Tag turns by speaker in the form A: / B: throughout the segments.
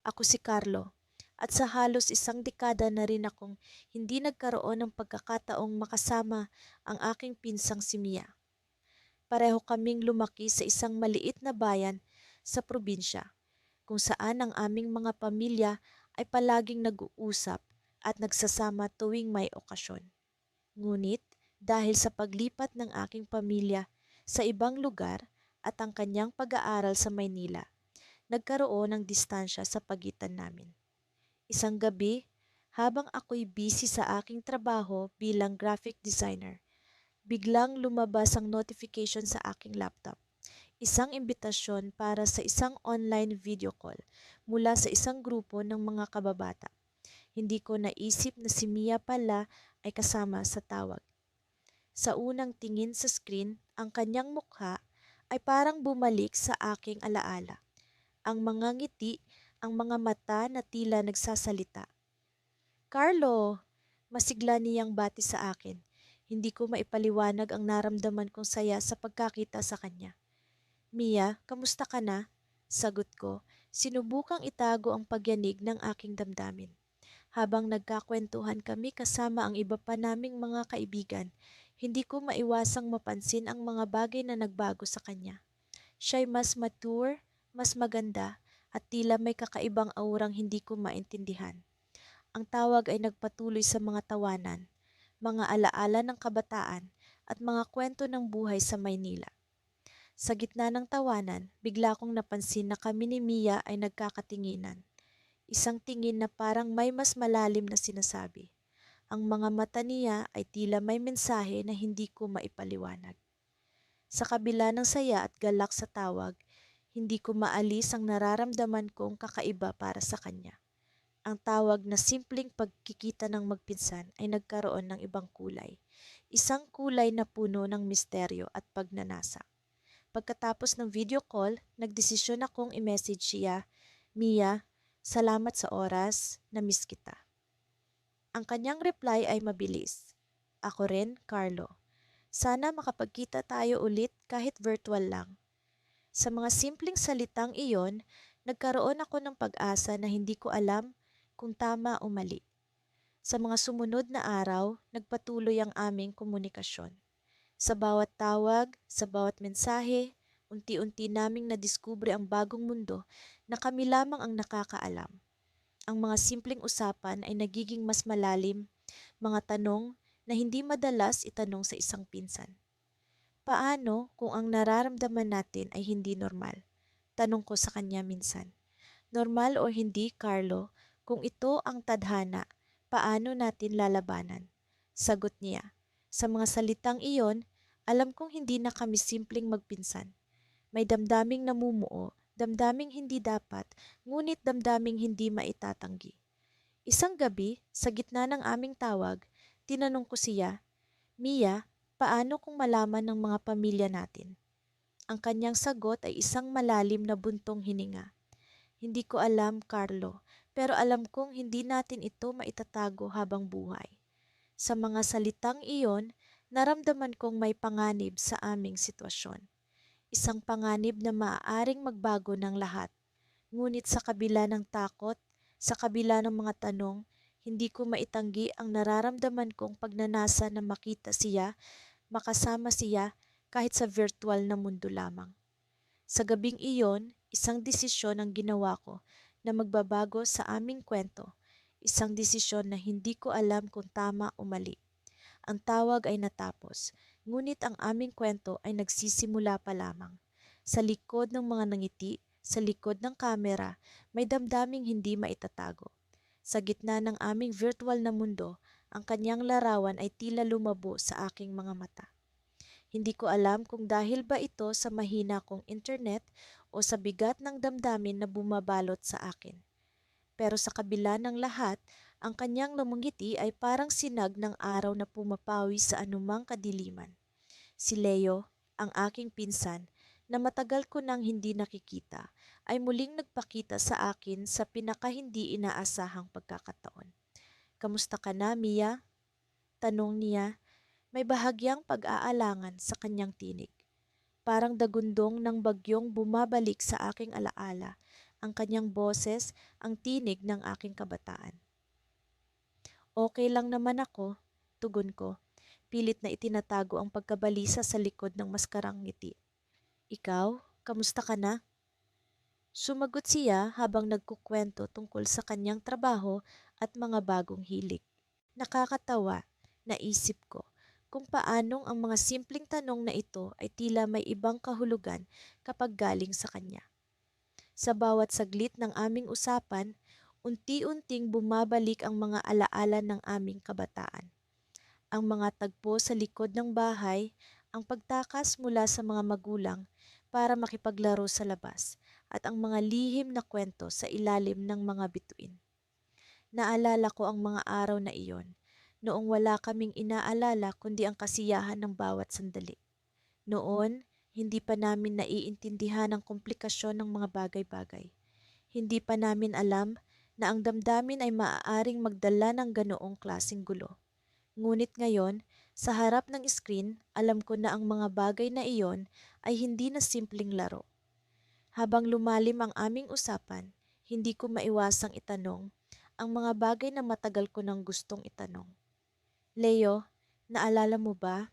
A: Ako si Carlo, at sa halos isang dekada na rin akong hindi nagkaroon ng pagkakataong makasama ang aking pinsang si Mia. Pareho kaming lumaki sa isang maliit na bayan sa probinsya, kung saan ang aming mga pamilya ay palaging nag-uusap at nagsasama tuwing may okasyon. Ngunit dahil sa paglipat ng aking pamilya sa ibang lugar at ang kanyang pag-aaral sa Maynila, nagkaroon ng distansya sa pagitan namin. Isang gabi, habang ako'y busy sa aking trabaho bilang graphic designer, biglang lumabas ang notification sa aking laptop. Isang imbitasyon para sa isang online video call mula sa isang grupo ng mga kababata. Hindi ko naisip na si Mia pala ay kasama sa tawag. Sa unang tingin sa screen, ang kanyang mukha ay parang bumalik sa aking alaala. Ang mga ngiti, ang mga mata na tila nagsasalita. Carlo, masigla niyang bati sa akin. Hindi ko maipaliwanag ang naramdaman kong saya sa pagkakita sa kanya. Mia, kamusta ka na? Sagot ko, sinubukang itago ang pagyanig ng aking damdamin. Habang nagkakwentuhan kami kasama ang iba pa naming mga kaibigan, hindi ko maiwasang mapansin ang mga bagay na nagbago sa kanya. Siya'y mas mature, mas maganda, at tila may kakaibang aurang hindi ko maintindihan. Ang tawag ay nagpatuloy sa mga tawanan, mga alaala ng kabataan, at mga kwento ng buhay sa Maynila. Sa gitna ng tawanan, bigla kong napansin na kami ni Mia ay nagkakatinginan. Isang tingin na parang may mas malalim na sinasabi. Ang mga mata niya ay tila may mensahe na hindi ko maipaliwanag. Sa kabila ng saya at galak sa tawag, hindi ko maalis ang nararamdaman kong kakaiba para sa kanya. Ang tawag na simpleng pagkikita ng magpinsan ay nagkaroon ng ibang kulay. Isang kulay na puno ng misteryo at pagnanasa. Pagkatapos ng video call, nagdesisyon akong i-message siya, Mia, salamat sa oras, na-miss kita. Ang kanyang reply ay mabilis. Ako rin, Carlo. Sana makapagkita tayo ulit kahit virtual lang. Sa mga simpleng salitang iyon, nagkaroon ako ng pag-asa na hindi ko alam kung tama o mali. Sa mga sumunod na araw, nagpatuloy ang aming komunikasyon. Sa bawat tawag, sa bawat mensahe, unti-unti naming nadiskubre ang bagong mundo na kami lamang ang nakakaalam. Ang mga simpleng usapan ay nagiging mas malalim, mga tanong na hindi madalas itanong sa isang pinsan. Paano kung ang nararamdaman natin ay hindi normal? Tanong ko sa kanya minsan. Normal o hindi, Carlo, kung ito ang tadhana, paano natin lalabanan? Sagot niya. Sa mga salitang iyon, alam kong hindi na kami simpleng magpinsan. May damdaming namumuo, damdaming hindi dapat, ngunit damdaming hindi maitatanggi. Isang gabi, sa gitna ng aming tawag, tinanong ko siya, Mia, paano kung malaman ng mga pamilya natin? Ang kanyang sagot ay isang malalim na buntong hininga. Hindi ko alam, Carlo, pero alam kong hindi natin ito maitatago habang buhay. Sa mga salitang iyon, naramdaman kong may panganib sa aming sitwasyon. Isang panganib na maaaring magbago ng lahat. Ngunit sa kabila ng takot, sa kabila ng mga tanong, hindi ko maitanggi ang nararamdaman kong pagnanasa na makita siya, makasama siya kahit sa virtual na mundo lamang. Sa gabing iyon, isang desisyon ang ginawa ko na magbabago sa aming kwento. Isang desisyon na hindi ko alam kung tama o mali. Ang tawag ay natapos, ngunit ang aming kwento ay nagsisimula pa lamang. Sa likod ng mga nangiti, sa likod ng kamera, may damdaming hindi maitatago. Sa gitna ng aming virtual na mundo, ang kanyang larawan ay tila lumabo sa aking mga mata. Hindi ko alam kung dahil ba ito sa mahina kong internet o sa bigat ng damdamin na bumabalot sa akin. Pero sa kabila ng lahat, ang kanyang lumangiti ay parang sinag ng araw na pumapawi sa anumang kadiliman. Si Leo, ang aking pinsan, na matagal ko nang hindi nakikita, ay muling nagpakita sa akin sa pinaka-hindi inaasahang pagkakataon. Kamusta ka na, Mia? Tanong niya, may bahagyang pag-aalangan sa kanyang tinig. Parang dagundong ng bagyong bumabalik sa aking alaala ang kanyang boses, ang tinig ng aking kabataan. Okay lang naman ako, tugon ko. Pilit na itinatago ang pagkabalisa sa likod ng maskarang ngiti. Ikaw, kamusta ka na? Sumagot siya habang nagkukwento tungkol sa kanyang trabaho at mga bagong hilig. Nakakatawa, naisip ko, kung paanong ang mga simpleng tanong na ito ay tila may ibang kahulugan kapag galing sa kanya. Sa bawat saglit ng aming usapan, unti-unting bumabalik ang mga alaala ng aming kabataan. Ang mga tagpo sa likod ng bahay, ang pagtakas mula sa mga magulang para makipaglaro sa labas, at ang mga lihim na kwento sa ilalim ng mga bituin. Naalala ko ang mga araw na iyon, noong wala kaming inaalala kundi ang kasiyahan ng bawat sandali. Noon, hindi pa namin naiintindihan ang komplikasyon ng mga bagay-bagay. Hindi pa namin alam na ang damdamin ay maaaring magdala ng ganoong klaseng gulo. Ngunit ngayon, sa harap ng screen, alam ko na ang mga bagay na iyon ay hindi na simpleng laro. Habang lumalim ang aming usapan, hindi ko maiwasang itanong ang mga bagay na matagal ko nang gustong itanong. Leo, naalala mo ba?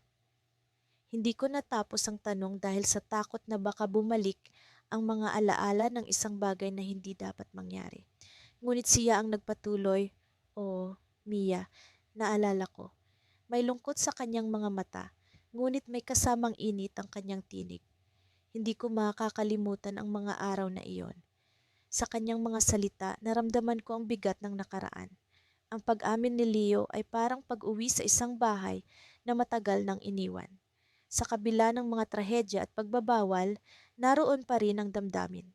A: Hindi ko natapos ang tanong dahil sa takot na baka bumalik ang mga alaala ng isang bagay na hindi dapat mangyari. Ngunit siya ang nagpatuloy, "Oh, Mia, naalala ko." May lungkot sa kanyang mga mata, ngunit may kasamang init ang kanyang tinig. Hindi ko makakalimutan ang mga araw na iyon. Sa kanyang mga salita, naramdaman ko ang bigat ng nakaraan. Ang pag-amin ni Leo ay parang pag-uwi sa isang bahay na matagal nang iniwan. Sa kabila ng mga trahedya at pagbabawal, naroon pa rin ang damdamin.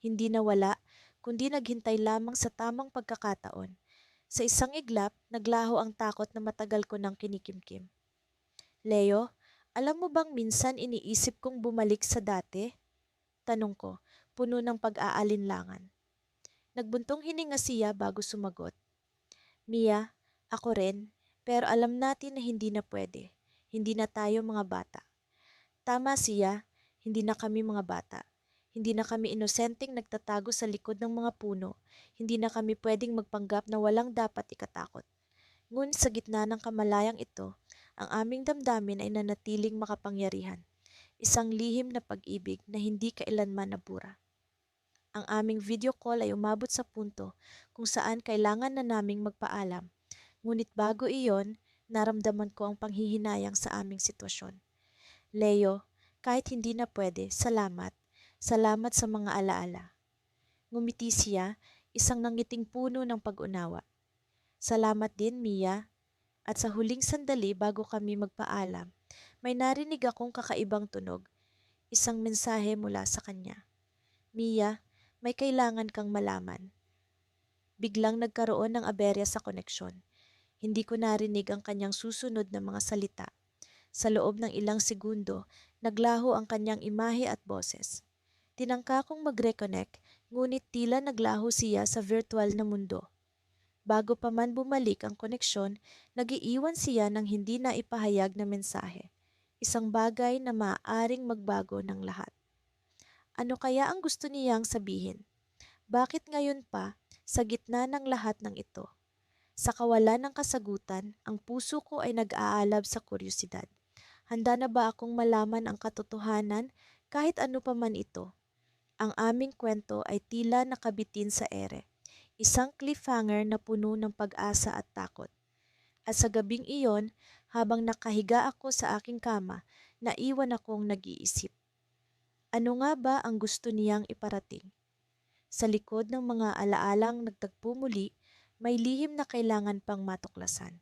A: Hindi nawala, kundi naghintay lamang sa tamang pagkakataon. Sa isang iglap, naglaho ang takot na matagal ko nang kinikimkim. Leo, alam mo bang minsan iniisip kong bumalik sa dati? Tanong ko, puno ng pag-aalinlangan. Nagbuntong hininga siya bago sumagot. Mia, ako rin, pero alam natin na hindi na pwede. Hindi na tayo mga bata. Tama siya, hindi na kami mga bata. Hindi na kami inosenteng nagtatago sa likod ng mga puno. Hindi na kami pwedeng magpanggap na walang dapat ikatakot. Ngunit sa gitna ng kamalayang ito, ang aming damdamin ay nanatiling makapangyarihan. Isang lihim na pag-ibig na hindi kailanman nabura. Ang aming video call ay umabot sa punto kung saan kailangan na naming magpaalam. Ngunit bago iyon, naramdaman ko ang panghihinayang sa aming sitwasyon. Leo, kahit hindi na pwede, salamat. Salamat sa mga alaala. Ngumiti siya, isang nangiting puno ng pag-unawa. Salamat din, Mia. At sa huling sandali bago kami magpaalam, may narinig akong kakaibang tunog. Isang mensahe mula sa kanya. Mia, may kailangan kang malaman. Biglang nagkaroon ng aberya sa koneksyon. Hindi ko narinig ang kanyang susunod na mga salita. Sa loob ng ilang segundo, naglaho ang kanyang imahe at boses. Tinangka kong mag-reconnect, ngunit tila naglaho siya sa virtual na mundo. Bago pa man bumalik ang koneksyon, nag-iiwan siya ng hindi na ipahayag na mensahe. Isang bagay na maaaring magbago ng lahat. Ano kaya ang gusto niyang sabihin? Bakit ngayon pa, sa gitna ng lahat ng ito? Sa kawalan ng kasagutan, ang puso ko ay nag-aalab sa kuryosidad. Handa na ba akong malaman ang katotohanan kahit ano pa man ito? Ang aming kwento ay tila nakabitin sa ere. Isang cliffhanger na puno ng pag-asa at takot. At sa gabing iyon, habang nakahiga ako sa aking kama, naiwan akong nag-iisip. Ano nga ba ang gusto niyang iparating? Sa likod ng mga alaalang nagtagpo muli, may lihim na kailangan pang matuklasan.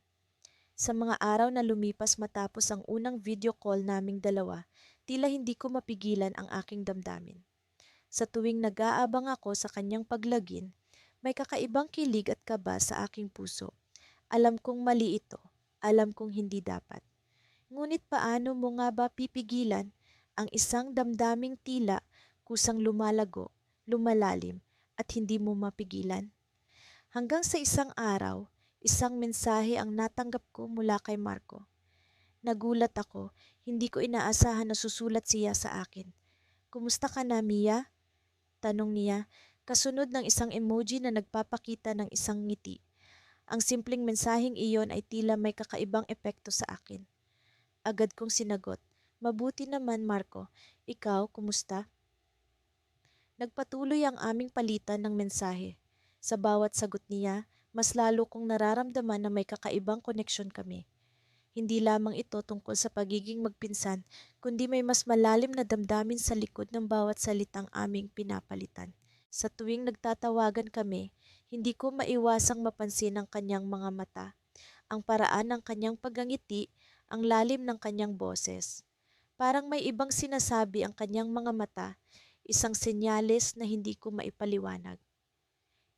A: Sa mga araw na lumipas matapos ang unang video call naming dalawa, tila hindi ko mapigilan ang aking damdamin. Sa tuwing nag-aabang ako sa kanyang paglagin, may kakaibang kilig at kaba sa aking puso. Alam kong mali ito. Alam kong hindi dapat. Ngunit paano mo nga ba pipigilan ang isang damdaming tila kusang lumalago, lumalalim, at hindi mo mapigilan? Hanggang sa isang araw, isang mensahe ang natanggap ko mula kay Marco. Nagulat ako, hindi ko inaasahan na susulat siya sa akin. Kumusta ka na, Mia? Tanong niya, kasunod ng isang emoji na nagpapakita ng isang ngiti. Ang simpleng mensaheng iyon ay tila may kakaibang epekto sa akin. Agad kong sinagot, "Mabuti naman, Marco. Ikaw, kumusta?" Nagpatuloy ang aming palitan ng mensahe. Sa bawat sagot niya, mas lalo kong nararamdaman na may kakaibang koneksyon kami. Hindi lamang ito tungkol sa pagiging magpinsan, kundi may mas malalim na damdamin sa likod ng bawat salitang aming pinapalitan. Sa tuwing nagtatawagan kami, hindi ko maiwasang mapansin ang kanyang mga mata, ang paraan ng kanyang pagngiti, ang lalim ng kanyang boses. Parang may ibang sinasabi ang kanyang mga mata, isang senyales na hindi ko maipaliwanag.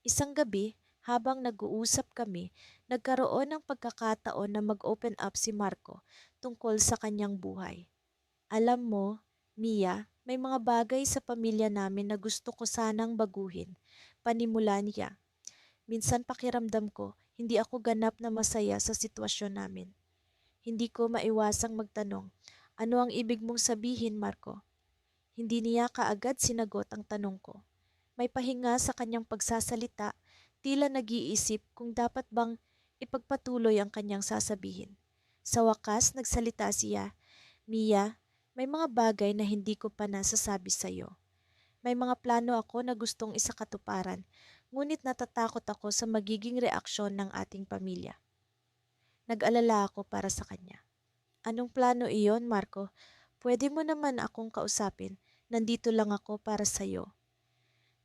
A: Isang gabi, habang nag-uusap kami, nagkaroon ng pagkakataon na mag-open up si Marco tungkol sa kanyang buhay. "Alam mo, Mia, may mga bagay sa pamilya namin na gusto ko sanang baguhin," panimula niya. "Minsan pakiramdam ko, hindi ako ganap na masaya sa sitwasyon namin." Hindi ko maiwasang magtanong, "Ano ang ibig mong sabihin, Marco?" Hindi niya kaagad sinagot ang tanong ko. May pahinga sa kanyang pagsasalita, tila nag-iisip kung dapat bang ipagpatuloy ang kanyang sasabihin. Sa wakas, nagsalita siya, "Mia, may mga bagay na hindi ko pa nasasabi sa iyo. May mga plano ako na gustong isakatuparan, ngunit natatakot ako sa magiging reaksyon ng ating pamilya." Nag-alala ako para sa kanya. "Anong plano iyon, Marco? Pwede mo naman akong kausapin. Nandito lang ako para sa'yo."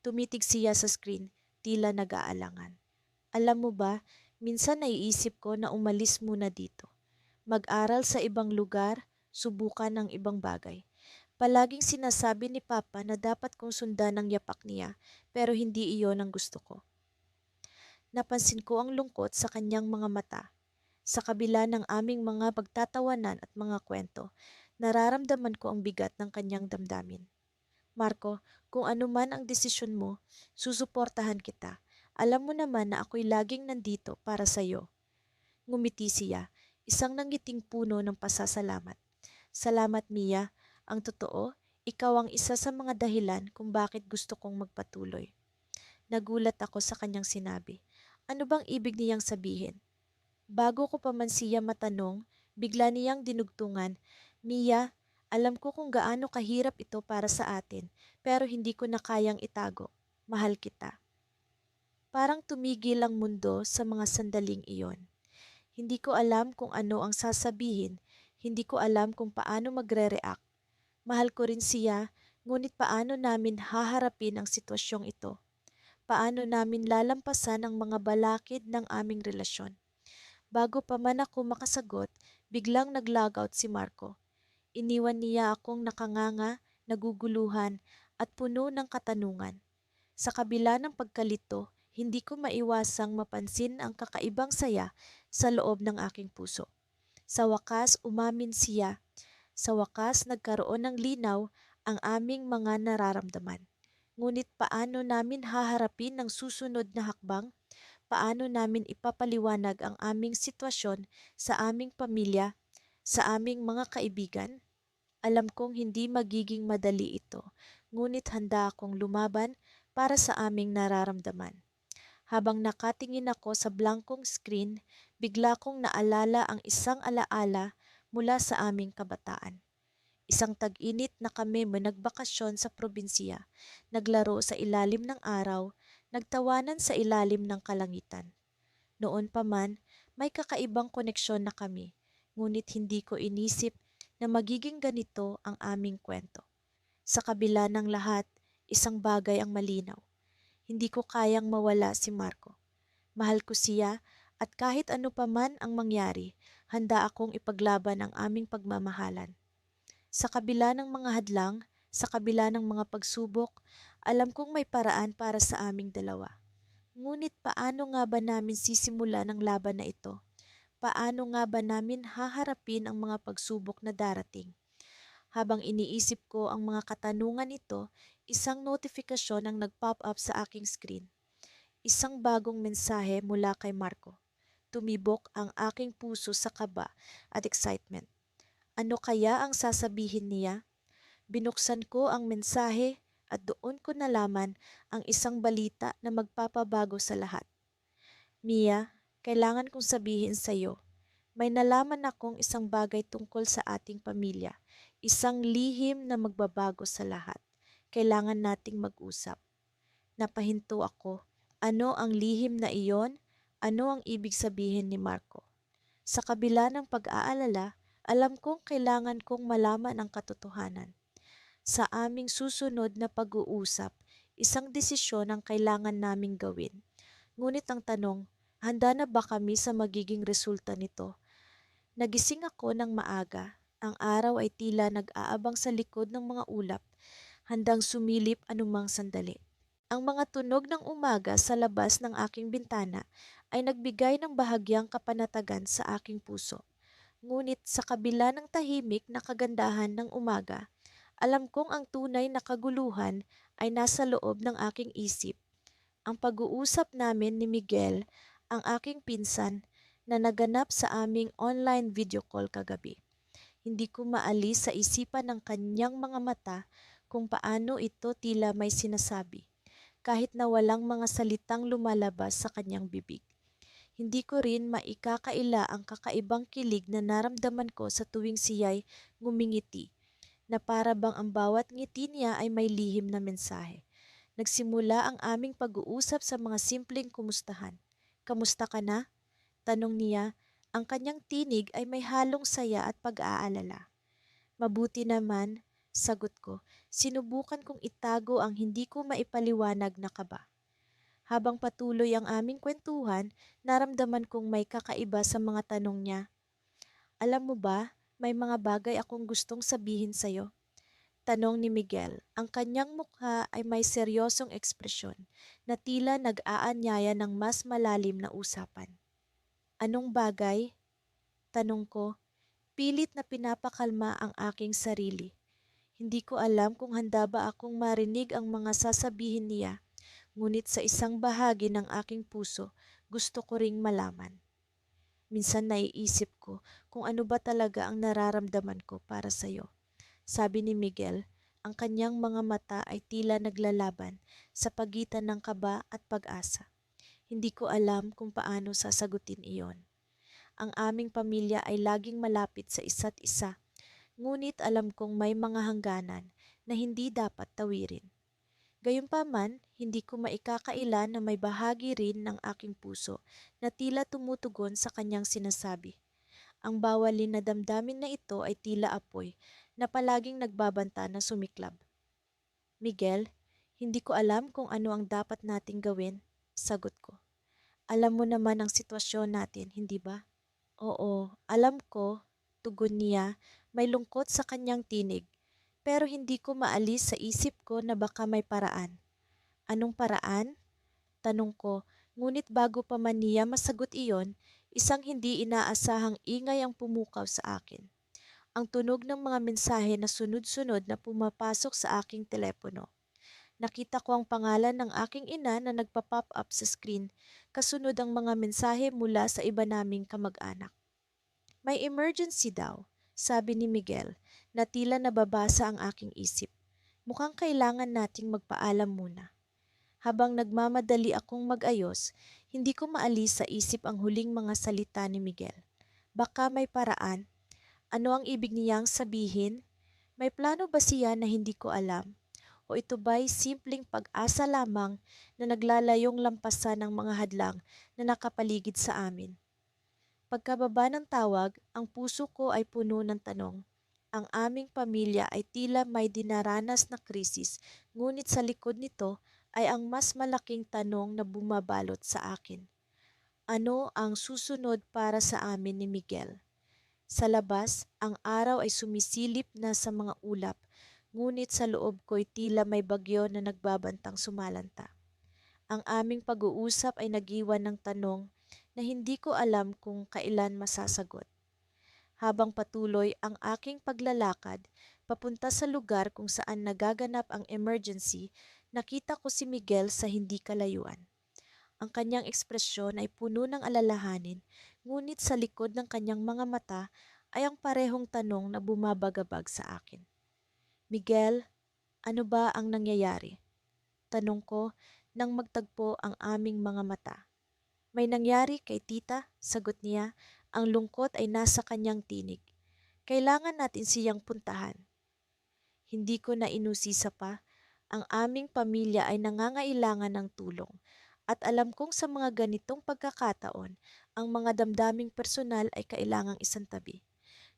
A: Tumitig siya sa screen, tila nag-aalangan. "Alam mo ba, minsan naiisip ko na umalis muna dito. Mag-aral sa ibang lugar, subukan ng ibang bagay. Palaging sinasabi ni Papa na dapat kong sundan ang yapak niya, pero hindi iyon ang gusto ko." Napansin ko ang lungkot sa kanyang mga mata. Sa kabila ng aming mga pagtatawanan at mga kwento, nararamdaman ko ang bigat ng kanyang damdamin. "Marco, kung ano man ang desisyon mo, susuportahan kita. Alam mo naman na ako'y laging nandito para sa'yo." Ngumiti siya, isang nangiting puno ng pasasalamat. "Salamat, Mia. Ang totoo, ikaw ang isa sa mga dahilan kung bakit gusto kong magpatuloy." Nagulat ako sa kanyang sinabi. Ano bang ibig niyang sabihin? Bago ko pa man siya matanong, bigla niyang dinugtungan, "Mia, alam ko kung gaano kahirap ito para sa atin, pero hindi ko na kayang itago. Mahal kita." Parang tumigil ang mundo sa mga sandaling iyon. Hindi ko alam kung ano ang sasabihin, hindi ko alam kung paano magre-react. Mahal ko rin siya, ngunit paano namin haharapin ang sitwasyong ito? Paano namin lalampasan ang mga balakid ng aming relasyon? Bago pa man ako makasagot, biglang nag-logout si Marco. Iniwan niya akong nakanganga, naguguluhan, at puno ng katanungan. Sa kabila ng pagkalito, hindi ko maiwasang mapansin ang kakaibang saya sa loob ng aking puso. Sa wakas, umamin siya. Sa wakas, nagkaroon ng linaw ang aming mga nararamdaman. Ngunit paano namin haharapin ang susunod na hakbang? Paano namin ipapaliwanag ang aming sitwasyon sa aming pamilya, sa aming mga kaibigan? Alam kong hindi magiging madali ito, ngunit handa akong lumaban para sa aming nararamdaman. Habang nakatingin ako sa blankong screen, bigla kong naalala ang isang alaala mula sa aming kabataan. Isang tag-init na kami nagbakasyon sa probinsya, naglaro sa ilalim ng araw, nagtawanan sa ilalim ng kalangitan. Noon pa man, may kakaibang koneksyon na kami, ngunit hindi ko inisip na magiging ganito ang aming kwento. Sa kabila ng lahat, isang bagay ang malinaw. Hindi ko kayang mawala si Marco. Mahal ko siya at kahit ano pa man ang mangyari, handa akong ipaglaban ang aming pagmamahalan. Sa kabila ng mga hadlang, sa kabila ng mga pagsubok, alam kong may paraan para sa aming dalawa. Ngunit paano nga ba namin sisimula ng laban na ito? Paano nga ba namin haharapin ang mga pagsubok na darating? Habang iniisip ko ang mga katanungan ito, isang notifikasyon ang nag-pop up sa aking screen. Isang bagong mensahe mula kay Marco. Tumibok ang aking puso sa kaba at excitement. Ano kaya ang sasabihin niya? Binuksan ko ang mensahe at doon ko nalaman ang isang balita na magpapabago sa lahat. Mia, kailangan kong sabihin sa iyo, may nalaman akong isang bagay tungkol sa ating pamilya, isang lihim na magbabago sa lahat. Kailangan nating mag-usap. Napahinto ako. Ano ang lihim na iyon? Ano ang ibig sabihin ni Marco? Sa kabila ng pag-aalala, alam kong kailangan kong malaman ang katotohanan. Sa aming susunod na pag-uusap, isang desisyon ang kailangan naming gawin. Ngunit ang tanong, handa na ba kami sa magiging resulta nito? Nagising ako ng maaga. Ang araw ay tila nag-aabang sa likod ng mga ulap, handang sumilip anumang sandali. Ang mga tunog ng umaga sa labas ng aking bintana ay nagbigay ng bahagyang kapanatagan sa aking puso. Ngunit sa kabila ng tahimik na kagandahan ng umaga, alam kong ang tunay na kaguluhan ay nasa loob ng aking isip. Ang pag-uusap namin ni Miguel, ang aking pinsan, na naganap sa aming online video call kagabi. Hindi ko maalis sa isipan ng kanyang mga mata kung paano ito tila may sinasabi, kahit na walang mga salitang lumalabas sa kanyang bibig. Hindi ko rin maikakaila ang kakaibang kilig na naramdaman ko sa tuwing siya'y ngumingiti, na para bang ang bawat ngiti niya ay may lihim na mensahe. Nagsimula ang aming pag-uusap sa mga simpleng kumustahan. "Kamusta ka na?" tanong niya. Ang kanyang tinig ay may halong saya at pag-aalala. "Mabuti naman," sagot ko. Sinubukan kong itago ang hindi ko maipaliwanag na kaba. Habang patuloy ang aming kwentuhan, naramdaman kong may kakaiba sa mga tanong niya. "Alam mo ba, may mga bagay akong gustong sabihin sa'yo," tanong ni Miguel. Ang kanyang mukha ay may seryosong ekspresyon na tila nag-aanyaya ng mas malalim na usapan. "Anong bagay?" tanong ko. Pilit na pinapakalma ang aking sarili. Hindi ko alam kung handa ba akong marinig ang mga sasabihin niya, ngunit sa isang bahagi ng aking puso, gusto ko ring malaman. Minsan naiisip ko kung ano ba talaga ang nararamdaman ko para sa'yo, sabi ni Miguel. Ang kanyang mga mata ay tila naglalaban sa pagitan ng kaba at pag-asa. Hindi ko alam kung paano sasagutin iyon. Ang aming pamilya ay laging malapit sa isa't isa, ngunit alam kong may mga hangganan na hindi dapat tawirin. Gayunpaman, hindi ko maikakaila na may bahagi rin ng aking puso na tila tumutugon sa kanyang sinasabi. Ang bawalin na damdamin na ito ay tila apoy na palaging nagbabanta na sumiklab. "Miguel, hindi ko alam kung ano ang dapat nating gawin," sagot ko. "Alam mo naman ang sitwasyon natin, hindi ba?" "Oo, alam ko," tugon niya, may lungkot sa kanyang tinig. Pero hindi ko maalis sa isip ko na baka may paraan. "Anong paraan?" tanong ko, ngunit bago pa man niya masagot iyon, isang hindi inaasahang ingay ang pumukaw sa akin. Ang tunog ng mga mensahe na sunod-sunod na pumapasok sa aking telepono. Nakita ko ang pangalan ng aking ina na nagpa-pop up sa screen, kasunod ang mga mensahe mula sa iba naming kamag-anak. "May emergency daw," sabi ni Miguel, na tila nababasa ang aking isip. "Mukhang kailangan nating magpaalam muna." Habang nagmamadali akong mag-ayos, hindi ko maalis sa isip ang huling mga salita ni Miguel. Baka may paraan. Ano ang ibig niyang sabihin? May plano ba siya na hindi ko alam? O ito ba'y simpleng pag-asa lamang na naglalayong lampasan ng mga hadlang na nakapaligid sa amin? Pagkababa ng tawag, ang puso ko ay puno ng tanong. Ang aming pamilya ay tila may dinaranas na krisis, ngunit sa likod nito ay ang mas malaking tanong na bumabalot sa akin. Ano ang susunod para sa amin ni Miguel? Sa labas, ang araw ay sumisilip na sa mga ulap, ngunit sa loob ko'y tila may bagyo na nagbabantang sumalanta. Ang aming pag-uusap ay nagiwan ng tanong na hindi ko alam kung kailan masasagot. Habang patuloy ang aking paglalakad papunta sa lugar kung saan nagaganap ang emergency, nakita ko si Miguel sa hindi kalayuan. Ang kanyang ekspresyon ay puno ng alalahanin, ngunit sa likod ng kanyang mga mata ay ang parehong tanong na bumabagabag sa akin. "Miguel, Ano ba ang nangyayari? Tanong ko nang magtagpo ang aming mga mata. May nangyari kay tita, sagot niya, ang lungkot ay nasa kanyang tinig. Kailangan natin siyang puntahan. Hindi ko na inusisa pa, ang aming pamilya ay nangangailangan ng tulong. At alam kong sa mga ganitong pagkakataon, ang mga damdaming personal ay kailangang isantabi.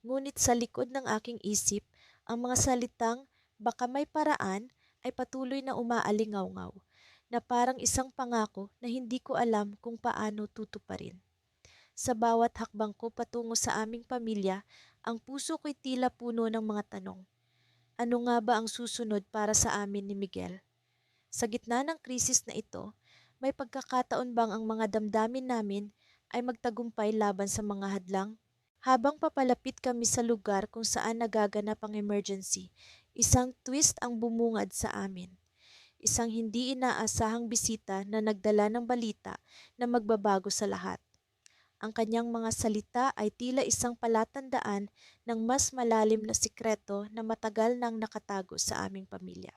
A: Ngunit sa likod ng aking isip, ang mga salitang baka may paraan ay patuloy na umaalingaw-ngaw, na parang isang pangako na hindi ko alam kung paano tutuparin. Sa bawat hakbang ko patungo sa aming pamilya, ang puso ko'y tila puno ng mga tanong. Ano nga ba ang susunod para sa amin ni Miguel? Sa gitna ng krisis na ito, may pagkakataon bang ang mga damdamin namin ay magtagumpay laban sa mga hadlang? Habang papalapit kami sa lugar kung saan nagaganap ang emergency, isang twist ang bumungad sa amin. Isang hindi inaasahang bisita na nagdala ng balita na magbabago sa lahat. Ang kanyang mga salita ay tila isang palatandaan ng mas malalim na sikreto na matagal nang nakatago sa aming pamilya.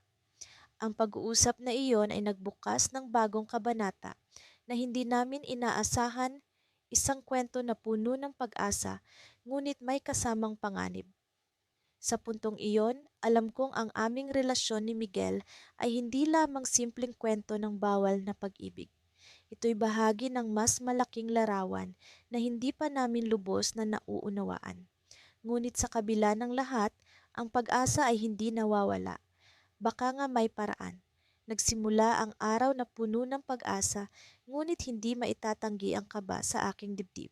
A: Ang pag-uusap na iyon ay nagbukas ng bagong kabanata na hindi namin inaasahan, isang kwento na puno ng pag-asa ngunit may kasamang panganib. Sa puntong iyon, alam kong ang aming relasyon ni Miguel ay hindi lamang simpleng kwento ng bawal na pag-ibig. Ito'y bahagi ng mas malaking larawan na hindi pa namin lubos na nauunawaan. Ngunit sa kabila ng lahat, ang pag-asa ay hindi nawawala. Baka nga may paraan. Nagsimula ang araw na puno ng pag-asa, ngunit hindi maitatanggi ang kaba sa aking dibdib.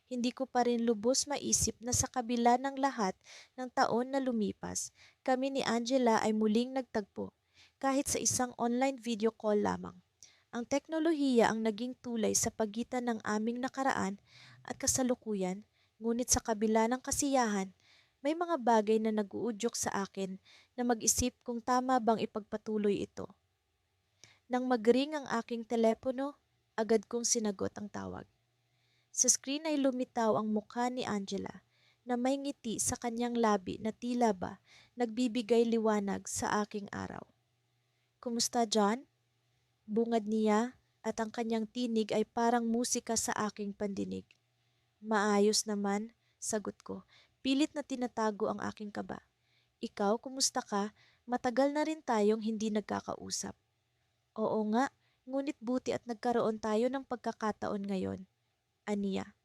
A: Hindi ko pa rin lubos maisip na sa kabila ng lahat ng taon na lumipas, kami ni Angela ay muling nagtagpo, kahit sa isang online video call lamang. Ang teknolohiya ang naging tulay sa pagitan ng aming nakaraan at kasalukuyan, ngunit sa kabila ng kasiyahan, may mga bagay na nag-uudyok sa akin na mag-isip kung tama bang ipagpatuloy ito. Nang magring ang aking telepono, agad kong sinagot ang tawag. Sa screen ay lumitaw ang mukha ni Angela na may ngiti sa kanyang labi na tila ba nagbibigay liwanag sa aking araw. Kumusta, John? Bungad niya at ang kanyang tinig ay parang musika sa aking pandinig. Maayos naman, sagot ko. Pilit na tinatago ang aking kaba. Ikaw, kumusta ka? Matagal na rin tayong hindi nagkakausap. Oo nga, ngunit buti at nagkaroon tayo ng pagkakataon ngayon. Aniya.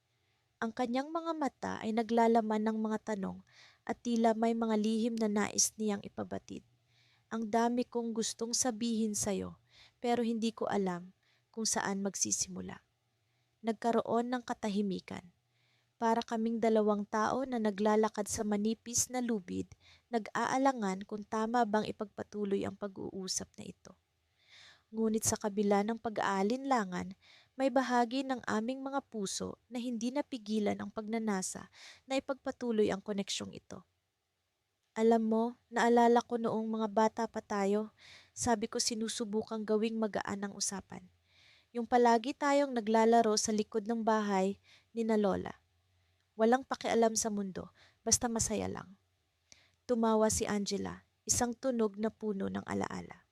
A: Ang kanyang mga mata ay naglalaman ng mga tanong at tila may mga lihim na nais niyang ipabatid. Ang dami kong gustong sabihin sa'yo pero hindi ko alam kung saan magsisimula. Nagkaroon ng katahimikan. Para kaming dalawang tao na naglalakad sa manipis na lubid, nag-aalangan kung tama bang ipagpatuloy ang pag-uusap na ito. Ngunit sa kabila ng pag-aalinlangan, may bahagi ng aming mga puso na hindi napigilan ang pagnanasa na ipagpatuloy ang koneksyong ito. Alam mo, naalala ko noong mga bata pa tayo, sabi ko sinusubukang gawing magaan ang usapan. Yung palagi tayong naglalaro sa likod ng bahay ni na Lola. Walang pakialam sa mundo, basta masaya lang. Tumawa si Angela, isang tunog na puno ng alaala.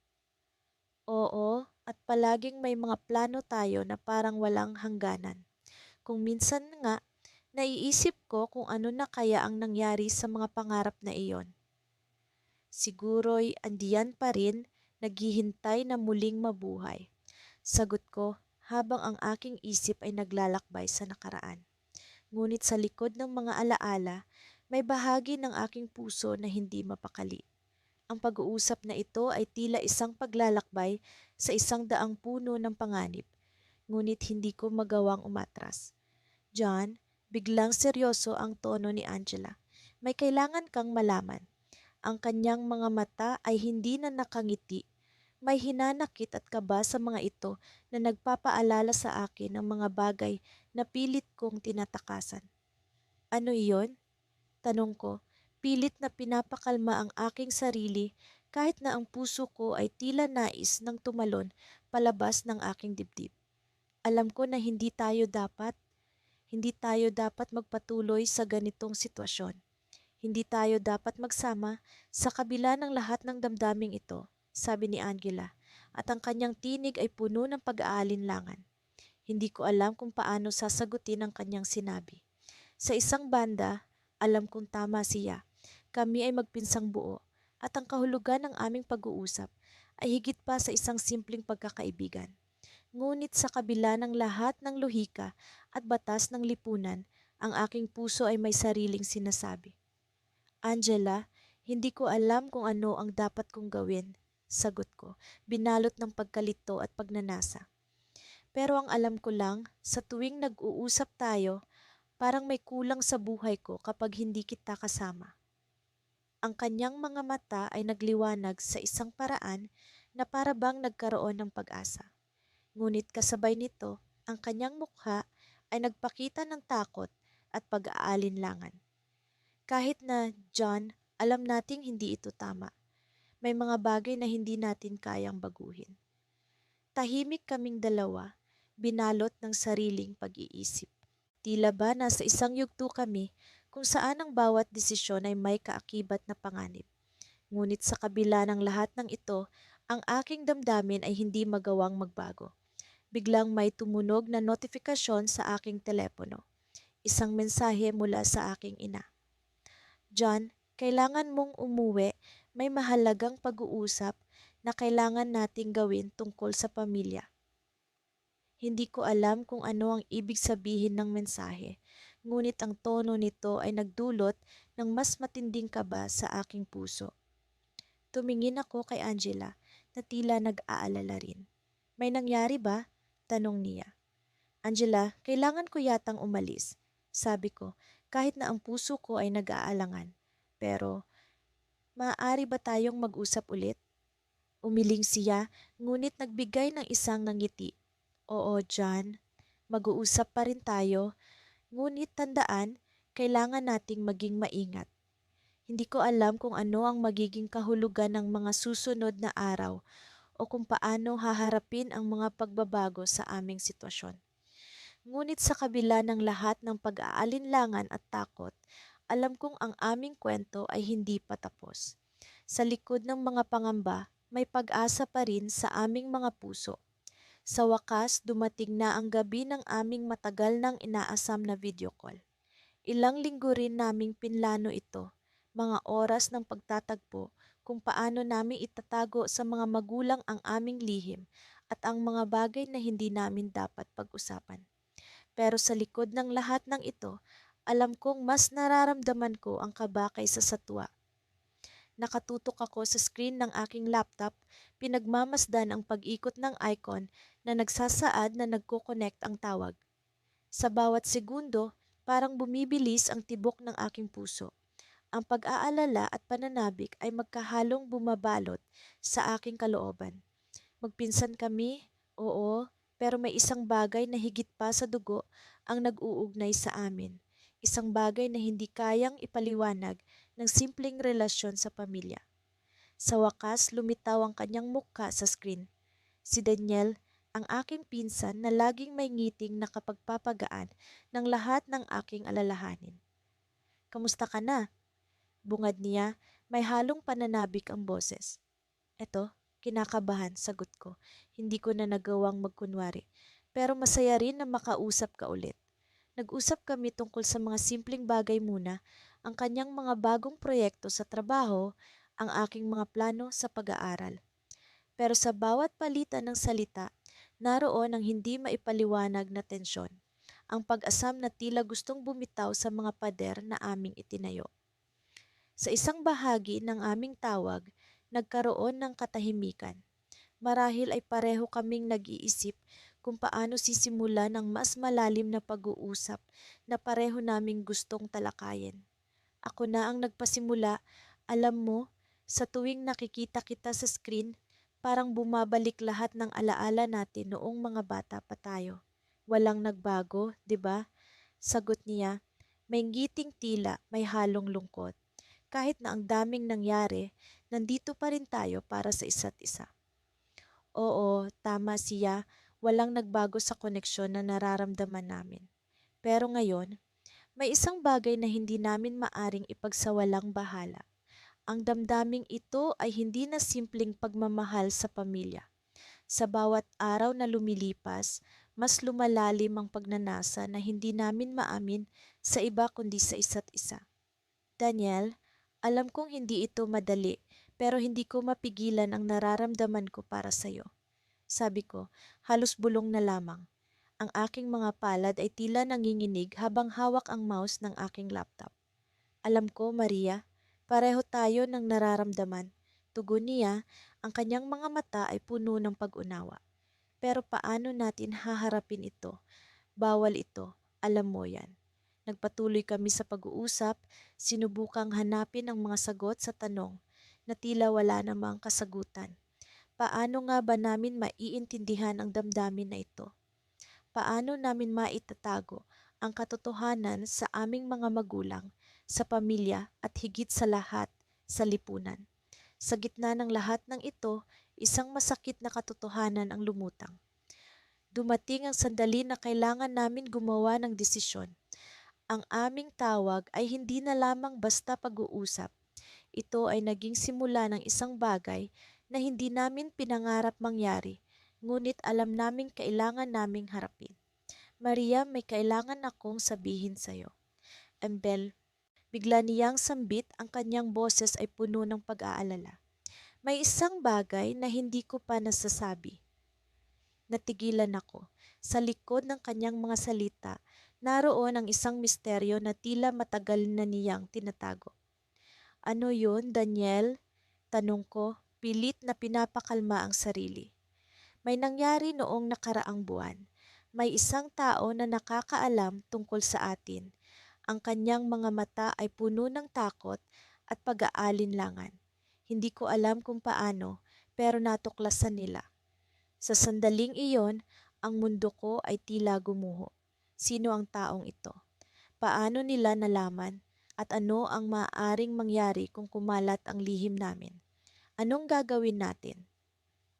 A: Oo, at palaging may mga plano tayo na parang walang hangganan. Kung minsan nga, naiisip ko kung ano na kaya ang nangyari sa mga pangarap na iyon. Siguro'y andiyan pa rin, naghihintay na muling mabuhay. Sagot ko habang ang aking isip ay naglalakbay sa nakaraan. Ngunit sa likod ng mga alaala, may bahagi ng aking puso na hindi mapakali. Ang pag-uusap na ito ay tila isang paglalakbay sa isang daang puno ng panganib, ngunit hindi ko magawang umatras. John, biglang seryoso ang tono ni Angela. May kailangan kang malaman. Ang kanyang mga mata ay hindi na nakangiti. May hinanakit at kaba sa mga ito na nagpapaalala sa akin ng mga bagay na pilit kong tinatakasan. Ano iyon? Tanong ko, pilit na pinapakalma ang aking sarili kahit na ang puso ko ay tila nais ng tumalon palabas ng aking dibdib. Alam ko na hindi tayo dapat magpatuloy sa ganitong sitwasyon. Hindi tayo dapat magsama sa kabila ng lahat ng damdaming ito, sabi ni Angela, at ang kanyang tinig ay puno ng pag-aalinlangan. Hindi ko alam kung paano sasagutin ang kanyang sinabi. Sa isang banda, alam kong tama siya. Kami ay magpinsang buo at ang kahulugan ng aming pag-uusap ay higit pa sa isang simpleng pagkakaibigan. Ngunit sa kabila ng lahat ng lohika at batas ng lipunan, ang aking puso ay may sariling sinasabi. Angela, hindi ko alam kung ano ang dapat kong gawin, sagot ko, binalot ng pagkalito at pagnanasa. Pero ang alam ko lang, sa tuwing nag-uusap tayo, parang may kulang sa buhay ko kapag hindi kita kasama. Ang kanyang mga mata ay nagliwanag sa isang paraan na para bang nagkaroon ng pag-asa. Ngunit kasabay nito, ang kanyang mukha ay nagpakita ng takot at pag-aalinlangan. Kahit na, John, alam nating hindi ito tama. May mga bagay na hindi natin kayang baguhin. Tahimik kaming dalawa, binalot ng sariling pag-iisip. Tila ba nasa isang yugto kami kung saan ang bawat desisyon ay may kaakibat na panganib. Ngunit sa kabila ng lahat ng ito, ang aking damdamin ay hindi magawang magbago. Biglang may tumunog na notifikasyon sa aking telepono. Isang mensahe mula sa aking ina. John, kailangan mong umuwi. May mahalagang pag-uusap na kailangan nating gawin tungkol sa pamilya. Hindi ko alam kung ano ang ibig sabihin ng mensahe, ngunit ang tono nito ay nagdulot ng mas matinding kaba sa aking puso. Tumingin ako kay Angela na tila nag-aalala rin. May nangyari ba? Tanong niya. Angela, kailangan ko yatang umalis. Sabi ko, kahit na ang puso ko ay nag-aalangan. Pero, maaari ba tayong mag-usap ulit? Umiling siya, ngunit nagbigay ng isang ngiti. Oo, John. Mag-uusap pa rin tayo. Ngunit tandaan, kailangan nating maging maingat. Hindi ko alam kung ano ang magiging kahulugan ng mga susunod na araw o kung paano haharapin ang mga pagbabago sa aming sitwasyon. Ngunit sa kabila ng lahat ng pag-aalinlangan at takot, alam kong ang aming kwento ay hindi pa tapos. Sa likod ng mga pangamba, may pag-asa pa rin sa aming mga puso. Sa wakas, dumating na ang gabi ng aming matagal nang inaasam na video call. Ilang linggo rin naming pinlano ito, mga oras ng pagtatagpo kung paano namin itatago sa mga magulang ang aming lihim at ang mga bagay na hindi namin dapat pag-usapan. Pero sa likod ng lahat ng ito, alam kong mas nararamdaman ko ang kaba kaysa sa tuwa. Nakatutok ako sa screen ng aking laptop, pinagmamasdan ang pag-ikot ng icon na nagsasaad na nagko-connect ang tawag. Sa bawat segundo, parang bumibilis ang tibok ng aking puso. Ang pag-aalala at pananabik ay magkahalong bumabalot sa aking kalooban. Magpinsan kami, oo, pero may isang bagay na higit pa sa dugo ang nag-uugnay sa amin. Isang bagay na hindi kayang ipaliwanag ng simpleng relasyon sa pamilya. Sa wakas, lumitaw ang kanyang mukha sa screen. Si Daniel, ang aking pinsan na laging may ngiting nakapagpapagaan ng lahat ng aking alalahanin. Kamusta ka na? Bungad niya, may halong pananabik ang boses. Eto, kinakabahan, sagot ko. Hindi ko na nagawang magkunwari. Pero masaya rin na makausap ka ulit. Nag-usap kami tungkol sa mga simpleng bagay muna, ang kanyang mga bagong proyekto sa trabaho, ang aking mga plano sa pag-aaral. Pero sa bawat palitan ng salita, naroon ang hindi maipaliwanag na tensyon. Ang pag-asam na tila gustong bumitaw sa mga pader na aming itinayo. Sa isang bahagi ng aming tawag, nagkaroon ng katahimikan. Marahil ay pareho kaming nag-iisip kung paano sisimulan ang mas malalim na pag-uusap na pareho naming gustong talakayin. Ako na ang nagpasimula, alam mo, sa tuwing nakikita kita sa screen, parang bumabalik lahat ng alaala natin noong mga bata pa tayo. Walang nagbago, 'di ba? Sagot niya, may ngiting tila may halong lungkot. Kahit na ang daming nangyari, nandito pa rin tayo para sa isa't isa. Oo, tama siya, walang nagbago sa koneksyon na nararamdaman namin. Pero ngayon, May isang bagay na hindi namin maaring ipagsawalang bahala. Ang damdaming ito ay hindi na simpleng pagmamahal sa pamilya. Sa bawat araw na lumilipas, mas lumalalim ang pagnanasa na hindi namin maamin sa iba kundi sa isa't isa. Daniel, alam kong hindi ito madali, pero hindi ko mapigilan ang nararamdaman ko para sa'yo. Sabi ko, halos bulong na lamang. Ang aking mga palad ay tila nanginginig habang hawak ang mouse ng aking laptop. Alam ko, Maria, pareho tayo ng nararamdaman. Tugon niya, ang kanyang mga mata ay puno ng pag-unawa. Pero paano natin haharapin ito? Bawal ito, alam mo yan. Nagpatuloy kami sa pag-uusap, sinubukang hanapin ang mga sagot sa tanong na tila wala namang kasagutan. Paano nga ba namin maiintindihan ang damdamin na ito? Paano namin maitatago ang katotohanan sa aming mga magulang, sa pamilya at higit sa lahat sa lipunan? Sa gitna ng lahat ng ito, isang masakit na katotohanan ang lumutang. Dumating ang sandali na kailangan namin gumawa ng desisyon. Ang aming tawag ay hindi na lamang basta pag-uusap. Ito ay naging simula ng isang bagay na hindi namin pinangarap mangyari, ngunit alam naming kailangan naming harapin. Maria, may kailangan akong sabihin sa'yo. Embel, bigla niyang sambit, ang kanyang boses ay puno ng pag-aalala. May isang bagay na hindi ko pa nasasabi. Natigilan ako. Sa likod ng kanyang mga salita, naroon ang isang misteryo na tila matagal na niyang tinatago. Ano yun, Daniel? Tanong ko, pilit na pinapakalma ang sarili. May nangyari noong nakaraang buwan. May isang tao na nakakaalam tungkol sa atin. Ang kanyang mga mata ay puno ng takot at pag-aalinlangan. Hindi ko alam kung paano, pero natuklasan nila. Sa sandaling iyon, ang mundo ko ay tila gumuho. Sino ang taong ito? Paano nila nalaman? At ano ang maaaring mangyari kung kumalat ang lihim namin? Anong gagawin natin?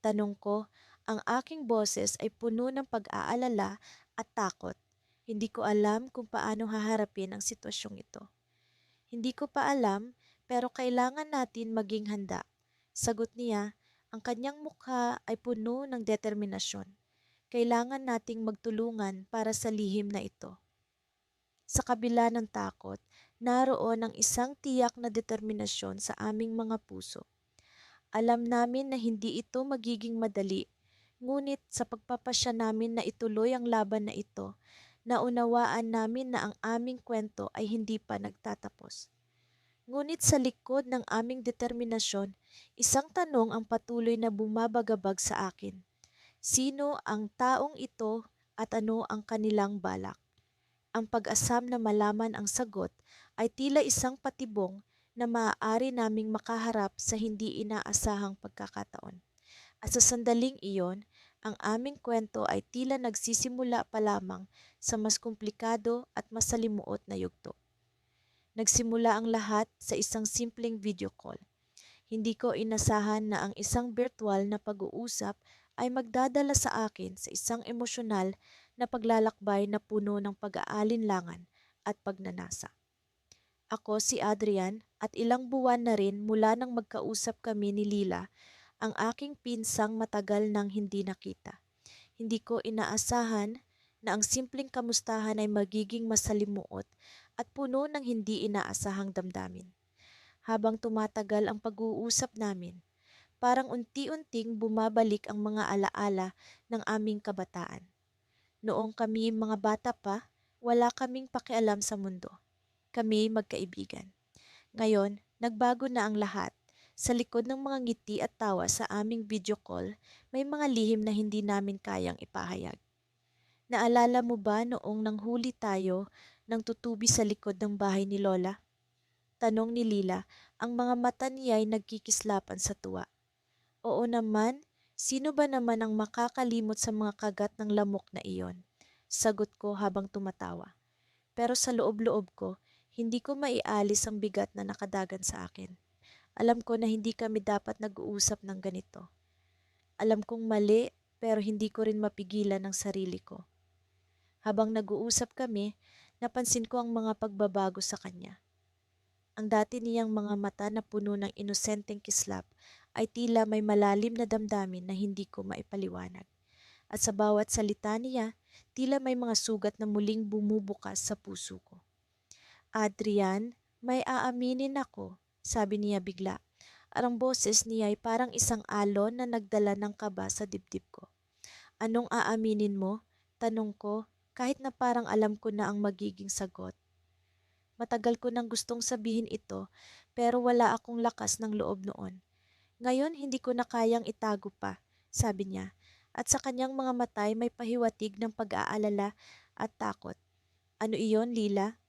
A: Tanong ko, ang aking boses ay puno ng pag-aalala at takot. Hindi ko alam kung paano haharapin ang sitwasyong ito. Hindi ko pa alam, pero kailangan natin maging handa. Sagot niya, ang kanyang mukha ay puno ng determinasyon. Kailangan nating magtulungan para sa lihim na ito. Sa kabila ng takot, naroon ang isang tiyak na determinasyon sa aming mga puso. Alam namin na hindi ito magiging madali, ngunit sa pagpapasya namin na ituloy ang laban na ito, naunawaan namin na ang aming kwento ay hindi pa nagtatapos. Ngunit sa likod ng aming determinasyon, isang tanong ang patuloy na bumabagabag sa akin. Sino ang taong ito at ano ang kanilang balak? Ang pag-asam na malaman ang sagot ay tila isang patibong na maaari naming makaharap sa hindi inaasahang pagkakataon. At sa sandaling iyon, ang aming kwento ay tila nagsisimula pa lamang sa mas komplikado at masalimuot na yugto. Nagsimula ang lahat sa isang simpleng video call. Hindi ko inasahan na ang isang virtual na pag-uusap ay magdadala sa akin sa isang emosyonal na paglalakbay na puno ng pag-aalinlangan at pagnanasa. Ako si Adrian at ilang buwan na rin mula nang magkausap kami ni Lila, ang aking pinsang matagal nang hindi nakita. Hindi ko inaasahan na ang simpleng kamustahan ay magiging masalimuot at puno ng hindi inaasahang damdamin. Habang tumatagal ang pag-uusap namin, parang unti-unting bumabalik ang mga alaala ng aming kabataan. Noong kami mga bata pa, wala kaming pakialam sa mundo. Kami magkaibigan. Ngayon, nagbago na ang lahat. Sa likod ng mga ngiti at tawa sa aming video call, may mga lihim na hindi namin kayang ipahayag. Naalala mo ba noong nanghuli tayo ng tutubi sa likod ng bahay ni Lola? Tanong ni Lila, ang mga mata niya ay nagkikislapan sa tuwa. Oo naman, sino ba naman ang makakalimot sa mga kagat ng lamok na iyon? Sagot ko habang tumatawa. Pero sa loob-loob ko, hindi ko maialis ang bigat na nakadagan sa akin. Alam ko na hindi kami dapat nag-uusap ng ganito. Alam kong mali, pero hindi ko rin mapigilan ang sarili ko. Habang nag-uusap kami, Napansin ko ang mga pagbabago sa kanya. Ang dati niyang mga mata na puno ng inosenteng kislap ay tila may malalim na damdamin na hindi ko maipaliwanag. At sa bawat salita niya, tila may mga sugat na muling bumubukas sa puso ko. Adrian, may aaminin ako, sabi niya bigla. At ang boses niya ay parang isang alon na nagdala ng kaba sa dibdib ko. Anong aaminin mo? Tanong ko, kahit na parang alam ko na ang magiging sagot. Matagal ko nang gustong sabihin ito, pero wala akong lakas ng loob noon. Ngayon hindi ko na kayang itago pa, sabi niya. At sa kanyang mga matay may pahiwatig ng pag-aalala at takot. Ano iyon, Lila?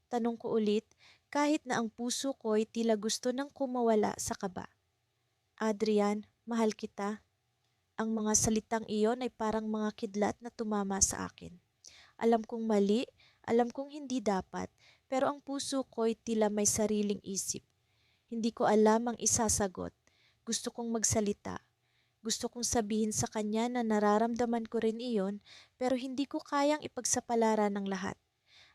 A: Tanong ko ulit, kahit na ang puso ko'y tila gusto nang kumawala sa kaba. Adrian, mahal kita. Ang mga salitang iyon ay parang mga kidlat na tumama sa akin. Alam kong mali, alam kong hindi dapat, pero ang puso ko'y tila may sariling isip. Hindi ko alam ang isasagot. Gusto kong magsalita. Gusto kong sabihin sa kanya na nararamdaman ko rin iyon, pero hindi ko kayang ipagsapalaran ng lahat.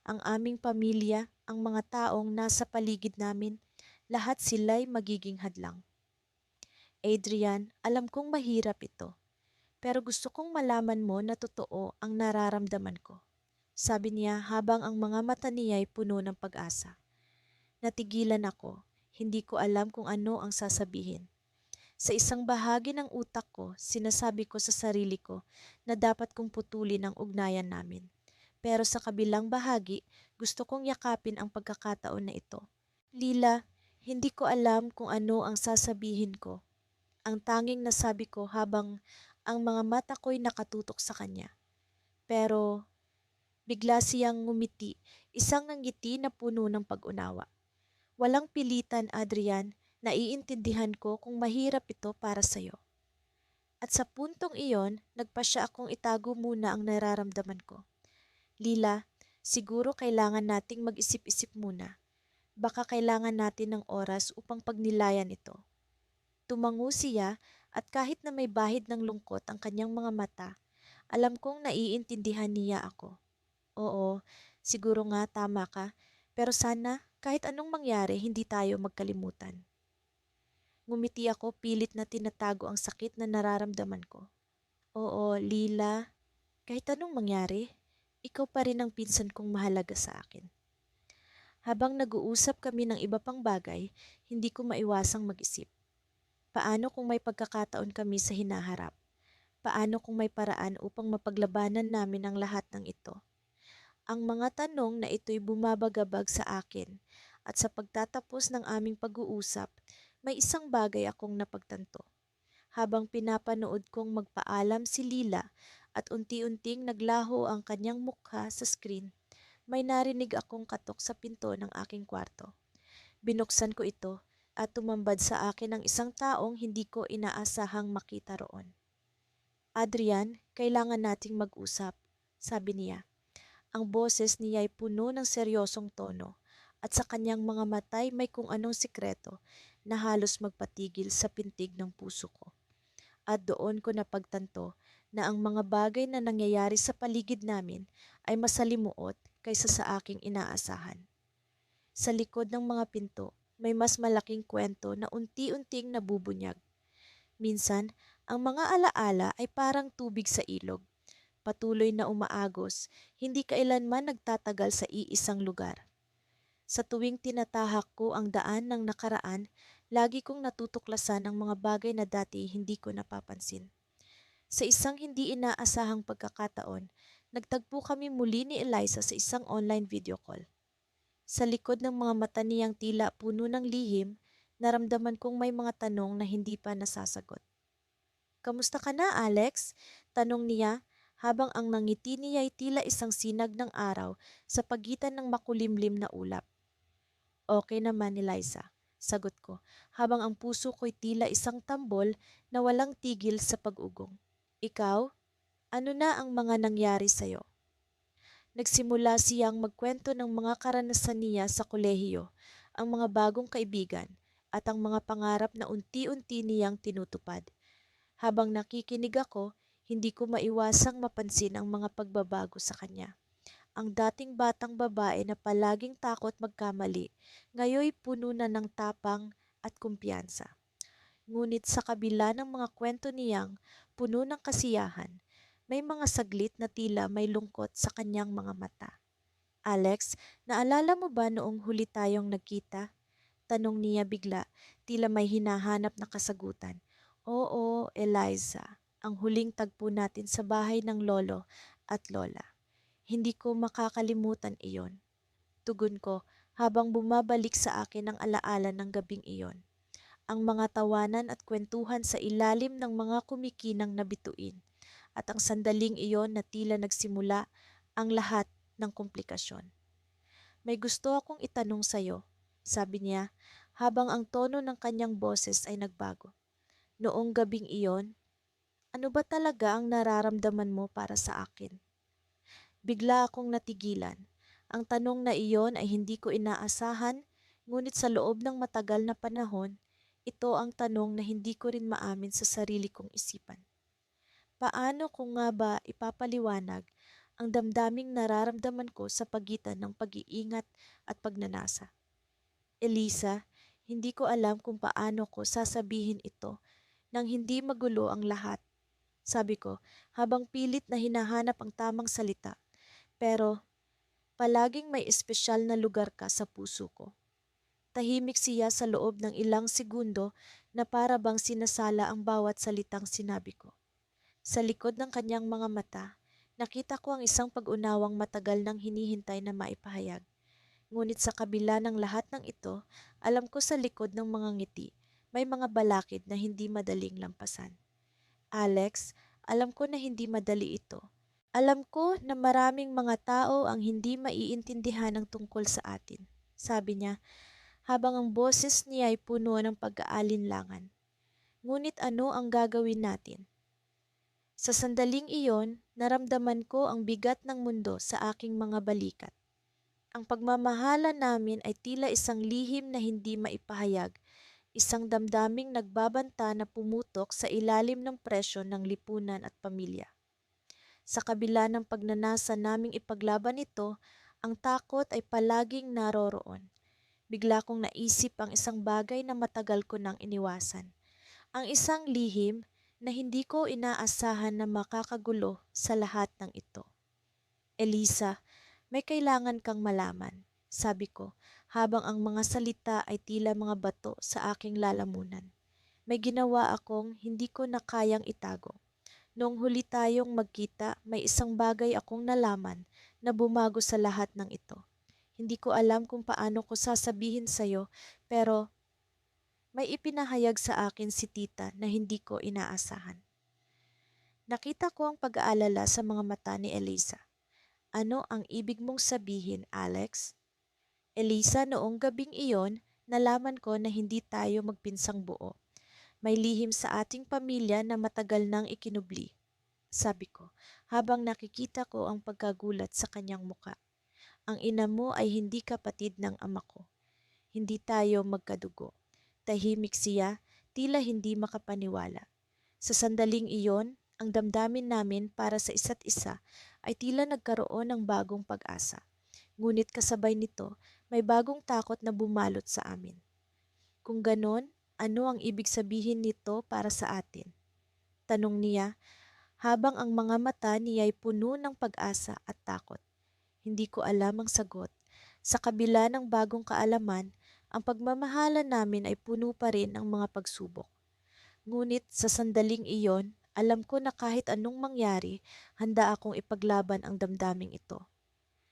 A: Ang aming pamilya, ang mga taong nasa paligid namin, lahat sila'y magiging hadlang. Adrian, alam kong mahirap ito, pero gusto kong malaman mo na totoo ang nararamdaman ko. Sabi niya habang ang mga mata niya ay puno ng pag-asa. Natigilan ako, hindi ko alam kung ano ang sasabihin. Sa isang bahagi ng utak ko, sinasabi ko sa sarili ko na dapat kong putulin ang ugnayan namin. Pero sa kabilang bahagi, gusto kong yakapin ang pagkakataon na ito. Lila, hindi ko alam kung ano ang sasabihin ko. Ang tanging nasabi ko habang ang mga mata ko'y nakatutok sa kanya. Pero bigla siyang ngumiti, isang ngiti na puno ng pag-unawa. Walang pilitan, Adrian, naiintindihan ko kung mahirap ito para sa'yo. At sa puntong iyon, nagpasya akong itago muna ang nararamdaman ko. Lila, siguro kailangan nating mag-isip-isip muna. Baka kailangan natin ng oras upang pagnilayan ito. Tumango siya at kahit na may bahid ng lungkot ang kanyang mga mata, alam kong naiintindihan niya ako. Oo, siguro nga tama ka, pero sana kahit anong mangyari hindi tayo magkalimutan. Ngumiti ako pilit na tinatago ang sakit na nararamdaman ko. Oo, Lila, kahit anong mangyari, ikaw pa rin ang pinsan kong mahalaga sa akin. Habang nag-uusap kami ng iba pang bagay, hindi ko maiwasang mag-isip. Paano kung may pagkakataon kami sa hinaharap? Paano kung may paraan upang mapaglabanan namin ang lahat ng ito? Ang mga tanong na ito'y bumabagabag sa akin at sa pagtatapos ng aming pag-uusap, may isang bagay akong napagtanto. Habang pinapanood kong magpaalam si Lila at unti-unting naglaho ang kanyang mukha sa screen, may narinig akong katok sa pinto ng aking kwarto. Binuksan ko ito at tumambad sa akin ang isang taong hindi ko inaasahang makita roon. Adrian, kailangan nating mag-usap, sabi niya. Ang boses niya ay puno ng seryosong tono at sa kanyang mga matay may kung anong sikreto na halos magpatigil sa pintig ng puso ko. At doon ko napagtanto na ang mga bagay na nangyayari sa paligid namin ay masalimuot kaysa sa aking inaasahan. Sa likod ng mga pinto, may mas malaking kwento na unti-unting nabubunyag. Minsan, ang mga alaala ay parang tubig sa ilog. Patuloy na umaagos, hindi kailanman nagtatagal sa iisang lugar. Sa tuwing tinatahak ko ang daan ng nakaraan, lagi kong natutuklasan ang mga bagay na dati hindi ko napapansin. Sa isang hindi inaasahang pagkakataon, nagtagpo kami muli ni Eliza sa isang online video call. Sa likod ng mga mata niyang tila puno ng lihim, naramdaman kong may mga tanong na hindi pa nasasagot. Kamusta ka na, Alex? Tanong niya habang ang nangiti niya ay tila isang sinag ng araw sa pagitan ng makulimlim na ulap. Okay naman, Eliza, sagot ko, habang ang puso ko'y tila isang tambol na walang tigil sa pag-ugong. Ikaw? Ano na ang mga nangyari sa'yo? Nagsimula siyang magkwento ng mga karanasan niya sa kolehiyo, ang mga bagong kaibigan, at ang mga pangarap na unti-unti niyang tinutupad. Habang nakikinig ako, hindi ko maiwasang mapansin ang mga pagbabago sa kanya. Ang dating batang babae na palaging takot magkamali, ngayoy puno na ng tapang at kumpiyansa. Ngunit sa kabila ng mga kwento niyang puno ng kasiyahan, may mga saglit na tila may lungkot sa kanyang mga mata. Alex, naalala mo ba noong huli tayong nagkita? Tanong niya bigla, tila may hinahanap na kasagutan. Oo, Eliza, ang huling tagpo natin sa bahay ng lolo at lola. Hindi ko makakalimutan iyon. Tugon ko habang bumabalik sa akin ang alaala ng gabing iyon. Ang mga tawanan at kwentuhan sa ilalim ng mga kumikinang na bituin at ang sandaling iyon na tila nagsimula ang lahat ng komplikasyon. May gusto akong itanong sa'yo, sabi niya habang ang tono ng kanyang boses ay nagbago. Noong gabing iyon, ano ba talaga ang nararamdaman mo para sa akin? Bigla akong natigilan. Ang tanong na iyon ay hindi ko inaasahan, ngunit sa loob ng matagal na panahon, ito ang tanong na hindi ko rin maamin sa sarili kong isipan. Paano ko nga ba ipapaliwanag ang damdaming nararamdaman ko sa pagitan ng pag-iingat at pagnanasa? Elisa, hindi ko alam kung paano ko sasabihin ito nang hindi magulo ang lahat. Sabi ko, habang pilit na hinahanap ang tamang salita. Pero palaging may espesyal na lugar ka sa puso ko. Tahimik siya sa loob ng ilang segundo na para bang sinasala ang bawat salitang sinabi ko. Sa likod ng kanyang mga mata, nakita ko ang isang pag-unawang matagal nang hinihintay na maipahayag. Ngunit sa kabila ng lahat ng ito, alam ko sa likod ng mga ngiti, may mga balakid na hindi madaling lampasan. Alex, alam ko na hindi madali ito. Alam ko na maraming mga tao ang hindi maiintindihan ang tungkol sa atin, sabi niya, habang ang boses niya ay puno ng pag-aalinlangan. Ngunit ano ang gagawin natin? Sa sandaling iyon, naramdaman ko ang bigat ng mundo sa aking mga balikat. Ang pagmamahala namin ay tila isang lihim na hindi maipahayag, isang damdaming nagbabanta na pumutok sa ilalim ng presyo ng lipunan at pamilya. Sa kabila ng pagnanasa naming ipaglaban ito, ang takot ay palaging naroroon. Bigla kong naisip ang isang bagay na matagal ko nang iniwasan. Ang isang lihim na hindi ko inaasahan na makakagulo sa lahat ng ito. Elisa, may kailangan kang malaman, sabi ko, habang ang mga salita ay tila mga bato sa aking lalamunan. May ginawa akong hindi ko na kayang itago. Noong huli tayong magkita, may isang bagay akong nalaman na bumago sa lahat ng ito. Hindi ko alam kung paano ko sasabihin sa'yo, pero may ipinahayag sa akin si tita na hindi ko inaasahan. Nakita ko ang pag-aalala sa mga mata ni Elisa. Ano ang ibig mong sabihin, Alex? Elisa, noong gabing iyon, nalaman ko na hindi tayo magpinsang buo. May lihim sa ating pamilya na matagal nang ikinubli, sabi ko, habang nakikita ko ang pagkagulat sa kanyang muka. Ang ina mo ay hindi kapatid ng ama ko. Hindi tayo magkadugo. Tahimik siya, tila hindi makapaniwala. Sa sandaling iyon, ang damdamin namin para sa isa't isa ay tila nagkaroon ng bagong pag-asa. Ngunit kasabay nito, may bagong takot na bumalot sa amin. Kung ganon, ano ang ibig sabihin nito para sa atin? Tanong niya, habang ang mga mata niya ay puno ng pag-asa at takot. Hindi ko alam ang sagot. Sa kabila ng bagong kaalaman, ang pagmamahala namin ay puno pa rin ng mga pagsubok. Ngunit sa sandaling iyon, alam ko na kahit anong mangyari, handa akong ipaglaban ang damdaming ito.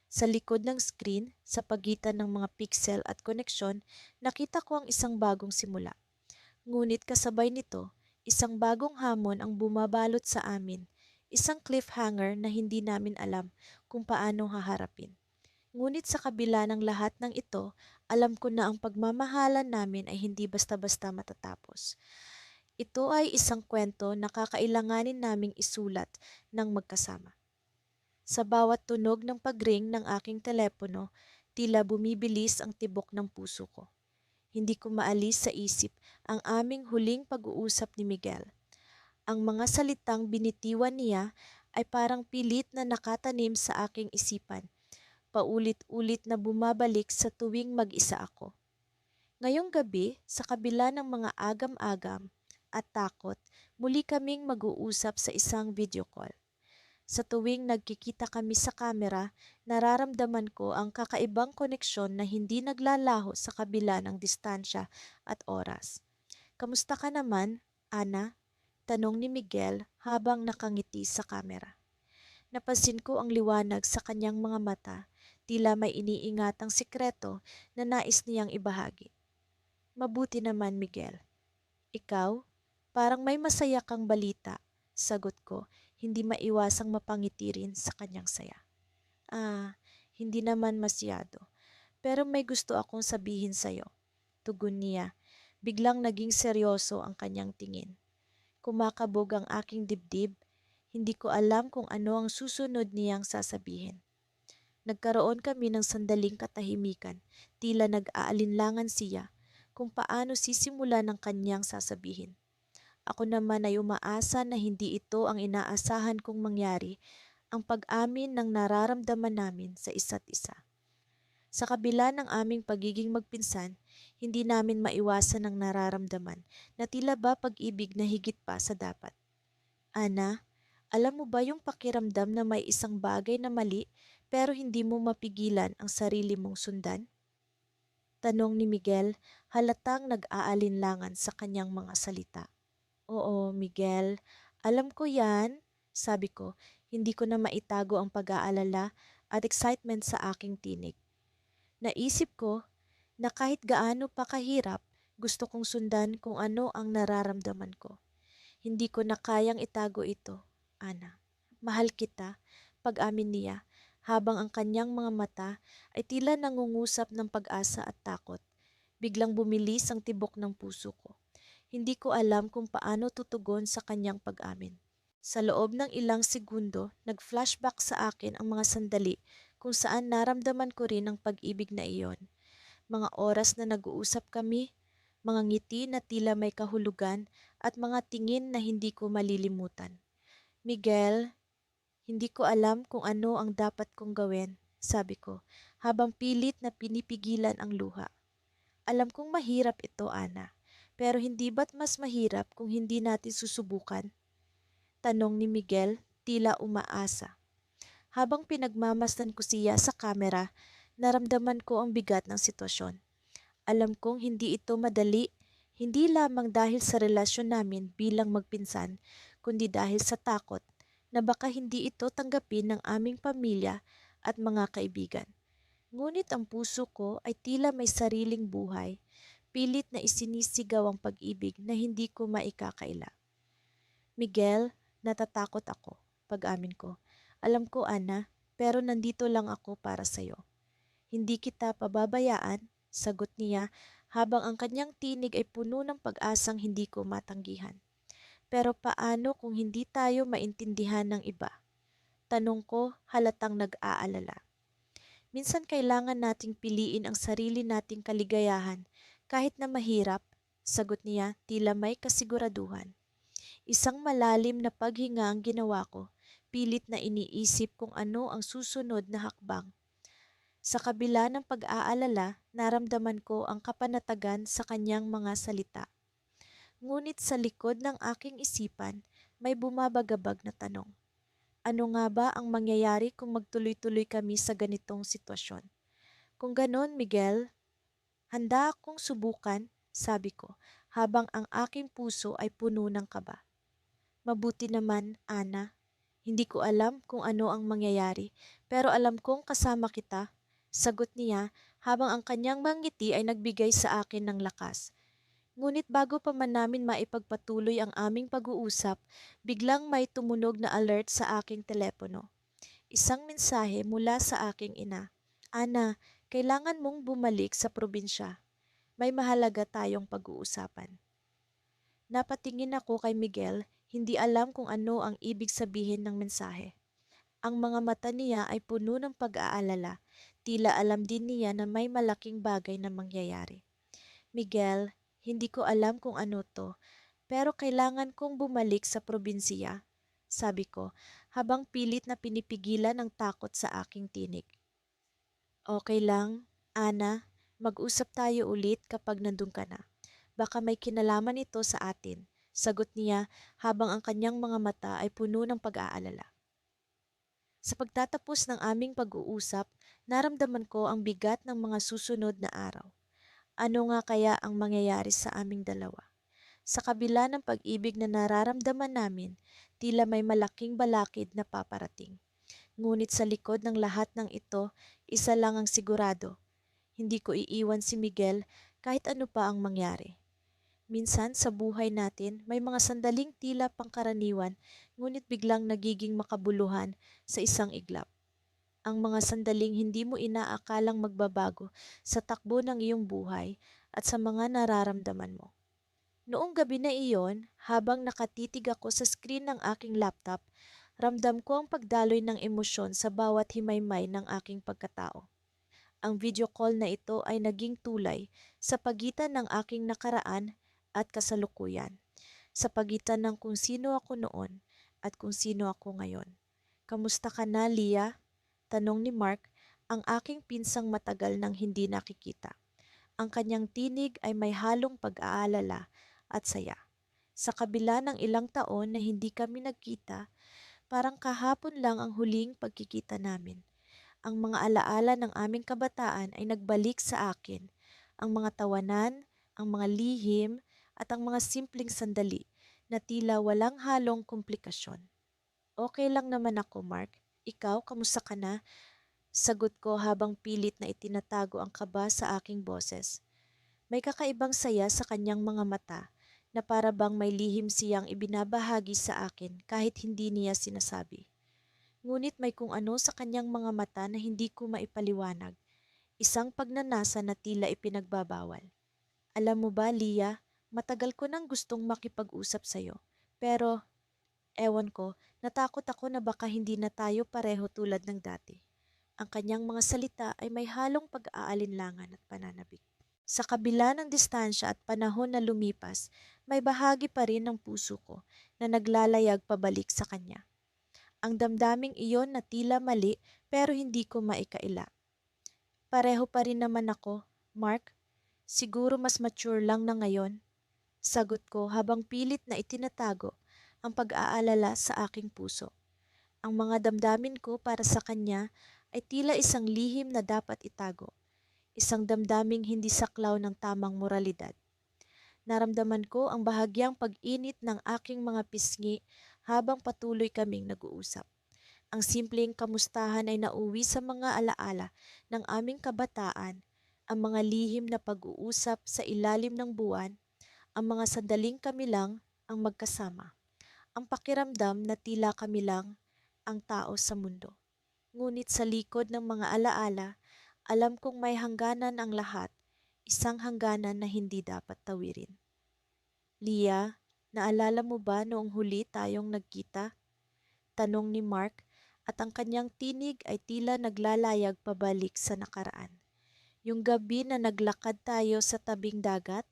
A: Sa likod ng screen, sa pagitan ng mga pixel at koneksyon, nakita ko ang isang bagong simula. Ngunit kasabay nito, isang bagong hamon ang bumabalot sa amin, isang cliffhanger na hindi namin alam kung paano haharapin. Ngunit sa kabila ng lahat ng ito, alam ko na ang pagmamahalan namin ay hindi basta-basta matatapos. Ito ay isang kwento na kakailanganin naming isulat ng magkasama. Sa bawat tunog ng pagring ng aking telepono, tila bumibilis ang tibok ng puso ko. Hindi ko maalis sa isip ang aming huling pag-uusap ni Miguel. Ang mga salitang binitiwan niya ay parang pilit na nakatanim sa aking isipan, paulit-ulit na bumabalik sa tuwing mag-isa ako. Ngayong gabi, sa kabila ng mga agam-agam at takot, muli kaming mag-uusap sa isang video call. Sa tuwing nagkikita kami sa kamera, nararamdaman ko ang kakaibang koneksyon na hindi naglalaho sa kabila ng distansya at oras. Kamusta ka naman, Ana? Tanong ni Miguel habang nakangiti sa kamera. Napansin ko ang liwanag sa kanyang mga mata, tila may iniingatang sikreto na nais niyang ibahagi. Mabuti naman, Miguel. Ikaw? Parang may masaya kang balita, sagot ko, hindi maiwasang mapangiti rin sa kanyang saya. Hindi naman masyado, pero may gusto akong sabihin sa'yo, tugon niya. Biglang naging seryoso ang kanyang tingin. Kumakabog ang aking dibdib, hindi ko alam kung ano ang susunod niyang sasabihin. Nagkaroon kami ng sandaling katahimikan, tila nag-aalinlangan siya kung paano sisimula ng kanyang sasabihin. Ako naman ay umaasa na hindi ito ang inaasahan kong mangyari, ang pag-amin ng nararamdaman namin sa isa't isa. Sa kabila ng aming pagiging magpinsan, hindi namin maiwasan ang nararamdaman na tila ba pag-ibig na higit pa sa dapat. Ana, alam mo ba yung pakiramdam na may isang bagay na mali pero hindi mo mapigilan ang sarili mong sundan? Tanong ni Miguel, halatang nag-aalinlangan sa kanyang mga salita. Oo, Miguel, alam ko yan, sabi ko, hindi ko na maitago ang pag-aalala at excitement sa aking tinig. Naisip ko na kahit gaano pa kahirap, gusto kong sundan kung ano ang nararamdaman ko. Hindi ko na kayang itago ito, Ana. Mahal kita, pag-amin niya, habang ang kanyang mga mata ay tila nangungusap ng pag-asa at takot. Biglang bumilis ang tibok ng puso ko. Hindi ko alam kung paano tutugon sa kanyang pag-amin. Sa loob ng ilang segundo, nag-flashback sa akin ang mga sandali kung saan naramdaman ko rin ang pag-ibig na iyon. Mga oras na nag-uusap kami, mga ngiti na tila may kahulugan at mga tingin na hindi ko malilimutan. Miguel, hindi ko alam kung ano ang dapat kong gawin, sabi ko, habang pilit na pinipigilan ang luha. Alam kong mahirap ito, Ana, pero hindi ba't mas mahirap kung hindi natin susubukan? Tanong ni Miguel, tila umaasa. Habang pinagmamasdan ko siya sa kamera, naramdaman ko ang bigat ng sitwasyon. Alam kong hindi ito madali, hindi lamang dahil sa relasyon namin bilang magpinsan, kundi dahil sa takot na baka hindi ito tanggapin ng aming pamilya at mga kaibigan. Ngunit ang puso ko ay tila may sariling buhay, pilit na isinisigaw ang pag-ibig na hindi ko maikakaila. Miguel, natatakot ako, pag-amin ko. Alam ko, Ana, pero nandito lang ako para sa'yo. Hindi kita pababayaan, sagot niya habang ang kanyang tinig ay puno ng pag-asang hindi ko matanggihan. Pero paano kung hindi tayo maintindihan ng iba? Tanong ko halatang nag-aalala. Minsan kailangan nating piliin ang sarili nating kaligayahan kahit na mahirap, sagot niya tila may kasiguraduhan. Isang malalim na paghinga ang ginawa ko, pilit na iniisip kung ano ang susunod na hakbang. Sa kabila ng pag-aalala, naramdaman ko ang kapanatagan sa kanyang mga salita. Ngunit sa likod ng aking isipan, may bumabagabag na tanong. Ano nga ba ang mangyayari kung magtuloy-tuloy kami sa ganitong sitwasyon? Kung ganon, Miguel, handa akong subukan, sabi ko, habang ang aking puso ay puno ng kaba. Mabuti naman, Ana. Hindi ko alam kung ano ang mangyayari, pero alam kong kasama kita, sagot niya habang ang kanyang bangiti ay nagbigay sa akin ng lakas. Ngunit bago pa man namin maipagpatuloy ang aming pag-uusap, biglang may tumunog na alert sa aking telepono. Isang mensahe mula sa aking ina. Ana, kailangan mong bumalik sa probinsya. May mahalaga tayong pag-uusapan. Napatingin ako kay Miguel, hindi alam kung ano ang ibig sabihin ng mensahe. Ang mga mata niya ay puno ng pag-aalala, tila alam din niya na may malaking bagay na mangyayari. Miguel, hindi ko alam kung ano to, pero kailangan kong bumalik sa probinsiya, sabi ko, habang pilit na pinipigilan ang takot sa aking tinig. Okay lang, Ana, mag-usap tayo ulit kapag nandun ka na. Baka may kinalaman ito sa atin, sagot niya habang ang kanyang mga mata ay puno ng pag-aalala. Sa pagtatapos ng aming pag-uusap, naramdaman ko ang bigat ng mga susunod na araw. Ano nga kaya ang mangyayari sa aming dalawa? Sa kabila ng pag-ibig na nararamdaman namin, tila may malaking balakid na paparating. Ngunit sa likod ng lahat ng ito, isa lang ang sigurado. Hindi ko iiwan si Miguel kahit ano pa ang mangyari. Minsan sa buhay natin, may mga sandaling tila pangkaraniwan ngunit biglang nagiging makabuluhan sa isang iglap. Ang mga sandaling hindi mo inaakalang magbabago sa takbo ng iyong buhay at sa mga nararamdaman mo. Noong gabi na iyon, habang nakatitig ako sa screen ng aking laptop, ramdam ko ang pagdaloy ng emosyon sa bawat himaymay ng aking pagkatao. Ang video call na ito ay naging tulay sa pagitan ng aking nakaraan at kasalukuyan, sa pagitan ng kung sino ako noon at kung sino ako ngayon. Kamusta ka na, Lia? Tanong ni Mark, ang aking pinsang matagal nang hindi nakikita. Ang kanyang tinig ay may halong pag-aalala at saya. Sa kabila ng ilang taon na hindi kami nagkita, parang kahapon lang ang huling pagkikita namin. Ang mga alaala ng aming kabataan ay nagbalik sa akin. Ang mga tawanan, ang mga lihim, at ang mga simpleng sandali na tila walang halong komplikasyon. Okay lang naman ako, Mark. Ikaw, kamusta ka na? Sagot ko habang pilit na itinatago ang kaba sa aking boses. May kakaibang saya sa kanyang mga mata na para bang may lihim siyang ibinabahagi sa akin kahit hindi niya sinasabi. Ngunit may kung ano sa kanyang mga mata na hindi ko maipaliwanag. Isang pagnanasa na tila ipinagbabawal. Alam mo ba, Lia, matagal ko nang gustong makipag-usap sa'yo. Pero, ewan ko, natakot ako na baka hindi na tayo pareho tulad ng dati. Ang kanyang mga salita ay may halong pag-aalinlangan at pananabik. Sa kabila ng distansya at panahon na lumipas, may bahagi pa rin ng puso ko na naglalayag pabalik sa kanya. Ang damdaming iyon na tila mali pero hindi ko maikaila. Pareho pa rin naman ako, Mark. Siguro mas mature lang na ngayon. Sagot ko habang pilit na itinatago ang pag-aalala sa aking puso. Ang mga damdamin ko para sa kanya ay tila isang lihim na dapat itago. Isang damdaming hindi saklaw ng tamang moralidad. Naramdaman ko ang bahagyang pag-init ng aking mga pisngi habang patuloy kaming nag-uusap. Ang simpleng kamustahan ay nauwi sa mga alaala ng aming kabataan, ang mga lihim na pag-uusap sa ilalim ng buwan, ang mga sandaling kami lang ang magkasama. Ang pakiramdam na tila kami lang ang tao sa mundo. Ngunit sa likod ng mga alaala, alam kong may hangganan ang lahat, isang hangganan na hindi dapat tawirin. Lia, naalala mo ba noong huli tayong nagkita? Tanong ni Mark at ang kanyang tinig ay tila naglalayag pabalik sa nakaraan. Yung gabi na naglakad tayo sa tabing dagat?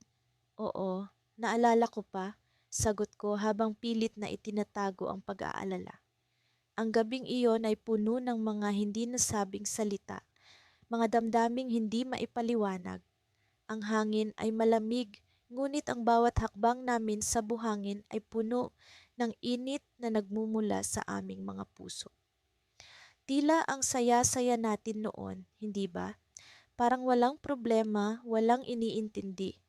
A: Oo, naalala ko pa, sagot ko habang pilit na itinatago ang pag-aalala. Ang gabing iyon ay puno ng mga hindi nasabing salita, mga damdaming hindi maipaliwanag. Ang hangin ay malamig, ngunit ang bawat hakbang namin sa buhangin ay puno ng init na nagmumula sa aming mga puso. Tila ang saya-saya natin noon, hindi ba? Parang walang problema, walang iniintindi,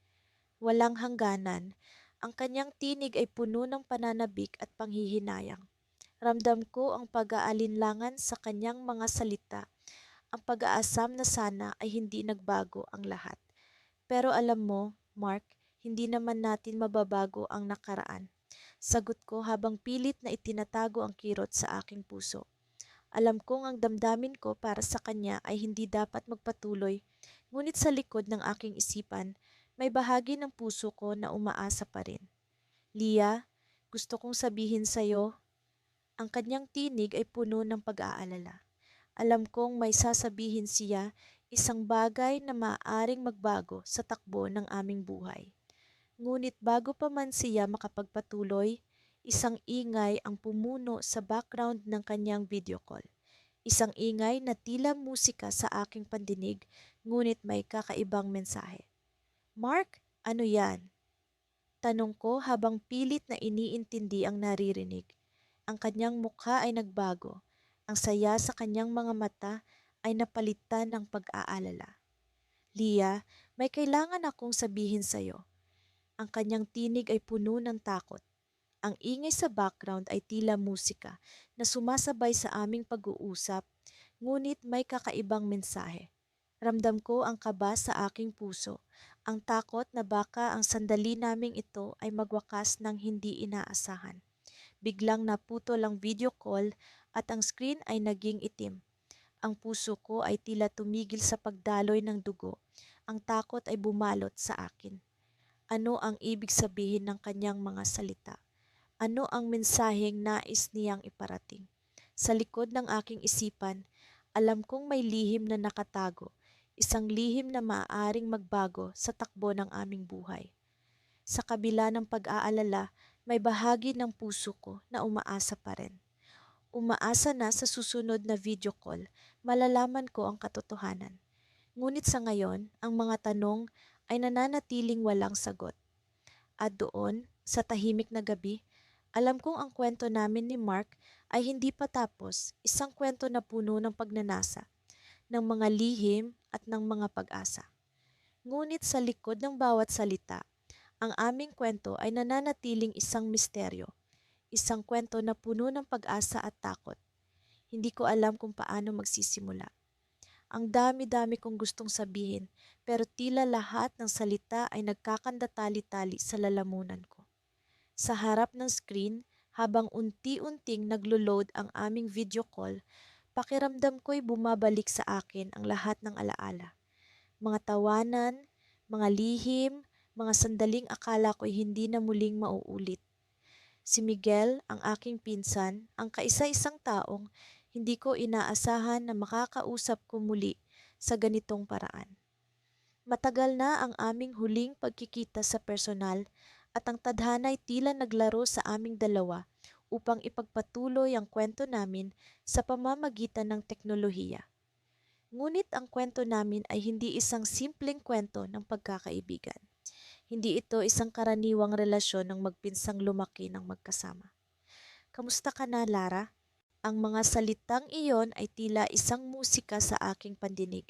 A: walang hangganan. Ang kanyang tinig ay puno ng pananabik at panghihinayang. Ramdam ko ang pag-aalinlangan sa kanyang mga salita, ang pag-aasam na sana ay hindi nagbago ang lahat. Pero alam mo, Mark, hindi naman natin mababago ang nakaraan. Sagot ko habang pilit na itinatago ang kirot sa aking puso. Alam kong ang damdamin ko para sa kanya ay hindi dapat magpatuloy, ngunit sa likod ng aking isipan, may bahagi ng puso ko na umaasa pa rin. Lia, gusto kong sabihin sa'yo, ang kanyang tinig ay puno ng pag-aalala. Alam kong may sasabihin siya, isang bagay na maaaring magbago sa takbo ng aming buhay. Ngunit bago pa man siya makapagpatuloy, isang ingay ang pumuno sa background ng kanyang video call. Isang ingay na tila musika sa aking pandinig, ngunit may kakaibang mensahe. Mark, ano yan? Tanong ko habang pilit na iniintindi ang naririnig. Ang kanyang mukha ay nagbago. Ang saya sa kanyang mga mata ay napalitan ng pag-aalala. Lia, may kailangan akong sabihin sa'yo. Ang kanyang tinig ay puno ng takot. Ang ingay sa background ay tila musika na sumasabay sa aming pag-uusap, ngunit may kakaibang mensahe. Ramdam ko ang kaba sa aking puso, ang takot na baka ang sandali naming ito ay magwakas ng hindi inaasahan. Biglang naputol ang video call at ang screen ay naging itim. Ang puso ko ay tila tumigil sa pagdaloy ng dugo. Ang takot ay bumalot sa akin. Ano ang ibig sabihin ng kanyang mga salita? Ano ang mensaheng nais niyang iparating? Sa likod ng aking isipan, alam kong may lihim na nakatago, isang lihim na maaaring magbago sa takbo ng aming buhay. Sa kabila ng pag-aalala, may bahagi ng puso ko na umaasa pa rin. Umaasa na sa susunod na video call, malalaman ko ang katotohanan. Ngunit sa ngayon, ang mga tanong ay nananatiling walang sagot. At doon, sa tahimik na gabi, alam kong ang kwento namin ni Mark ay hindi pa tapos, isang kwento na puno ng pagnanasa, ng mga lihim at ng mga pag-asa. Ngunit sa likod ng bawat salita, ang aming kwento ay nananatiling isang misteryo, isang kwento na puno ng pag-asa at takot. Hindi ko alam kung paano magsisimula. Ang dami-dami kong gustong sabihin, pero tila lahat ng salita ay nagkakanda-tali-tali sa lalamunan ko. Sa harap ng screen, habang unti-unting naglo-load ang aming video call, pakiramdam ko'y bumabalik sa akin ang lahat ng alaala. Mga tawanan, mga lihim, mga sandaling akala ko'y hindi na muling mauulit. Si Miguel, ang aking pinsan, ang kaisa-isang taong hindi ko inaasahan na makakausap ko muli sa ganitong paraan. Matagal na ang aming huling pagkikita sa personal at ang tadhana ay tila naglaro sa aming dalawa upang ipagpatuloy ang kwento namin sa pamamagitan ng teknolohiya. Ngunit ang kwento namin ay hindi isang simpleng kwento ng pagkakaibigan. Hindi ito isang karaniwang relasyon ng magpinsang lumaki ng magkasama. Kamusta ka na, Lara? Ang mga salitang iyon ay tila isang musika sa aking pandinig.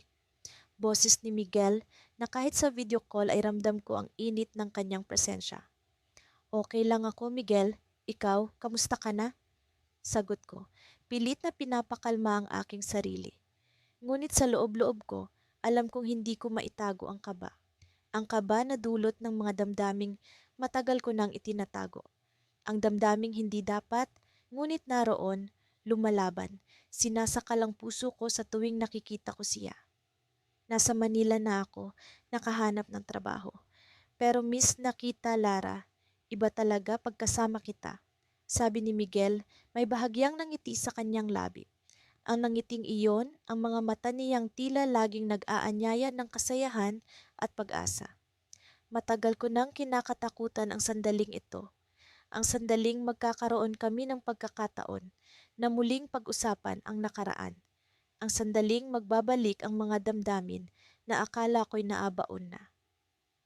A: Boses ni Miguel na kahit sa video call ay ramdam ko ang init ng kanyang presensya. Okay lang ako, Miguel. Ikaw, kamusta ka na? Sagot ko. Pilit na pinapakalma ang aking sarili. Ngunit sa loob-loob ko, alam kong hindi ko maitago ang kaba. Ang kaba na dulot ng mga damdaming matagal ko nang itinatago. Ang damdaming hindi dapat, ngunit naroon, lumalaban. Sinasakal ang puso ko sa tuwing nakikita ko siya. Nasa Manila na ako, nakahanap ng trabaho. Pero miss na kita, Lara. Iba talaga pagkasama kita. Sabi ni Miguel, may bahagyang nangiti sa kanyang labi. Ang nangiting iyon, ang mga mata niyang tila laging nag-aanyaya ng kasayahan at pag-asa. Matagal ko nang kinakatakutan ang sandaling ito. Ang sandaling magkakaroon kami ng pagkakataon na muling pag-usapan ang nakaraan. Ang sandaling magbabalik ang mga damdamin na akala ko'y naabaon na.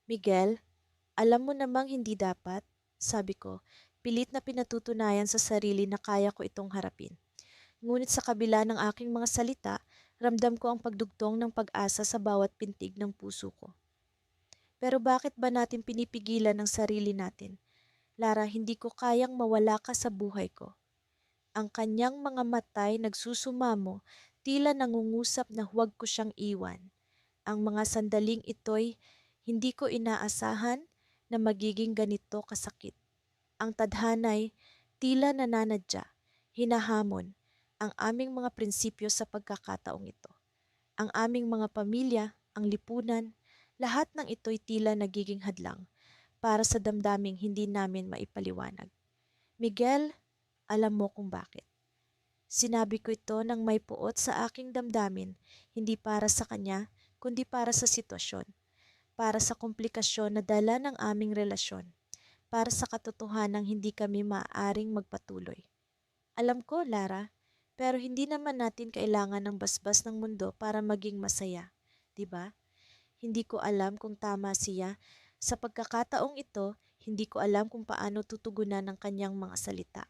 A: Miguel, alam mo namang hindi dapat, sabi ko, pilit na pinatutunayan sa sarili na kaya ko itong harapin. Ngunit sa kabila ng aking mga salita, ramdam ko ang pagdugtong ng pag-asa sa bawat pintig ng puso ko. Pero bakit ba natin pinipigilan ang sarili natin? Lara, hindi ko kayang mawala ka sa buhay ko. Ang kanyang mga matay nagsusumamo, tila nangungusap na huwag ko siyang iwan. Ang mga sandaling ito'y hindi ko inaasahan na magiging ganito kasakit. Ang tadhanay, tila nananadya, hinahamon, ang aming mga prinsipyo sa pagkakataong ito. Ang aming mga pamilya, ang lipunan, lahat ng ito'y tila nagiging hadlang para sa damdaming hindi namin maipaliwanag. Miguel, alam mo kung bakit. Sinabi ko ito nang may puot sa aking damdamin, hindi para sa kanya, kundi para sa sitwasyon, para sa komplikasyon na dala ng aming relasyon, para sa katotohanang hindi kami maaaring magpatuloy. Alam ko, Lara, Pero hindi naman natin kailangan ng basbas ng mundo para maging masaya, 'di ba? Hindi ko alam kung tama siya. Sa pagkakataong ito, hindi ko alam kung paano tutugunan ang kanyang mga salita.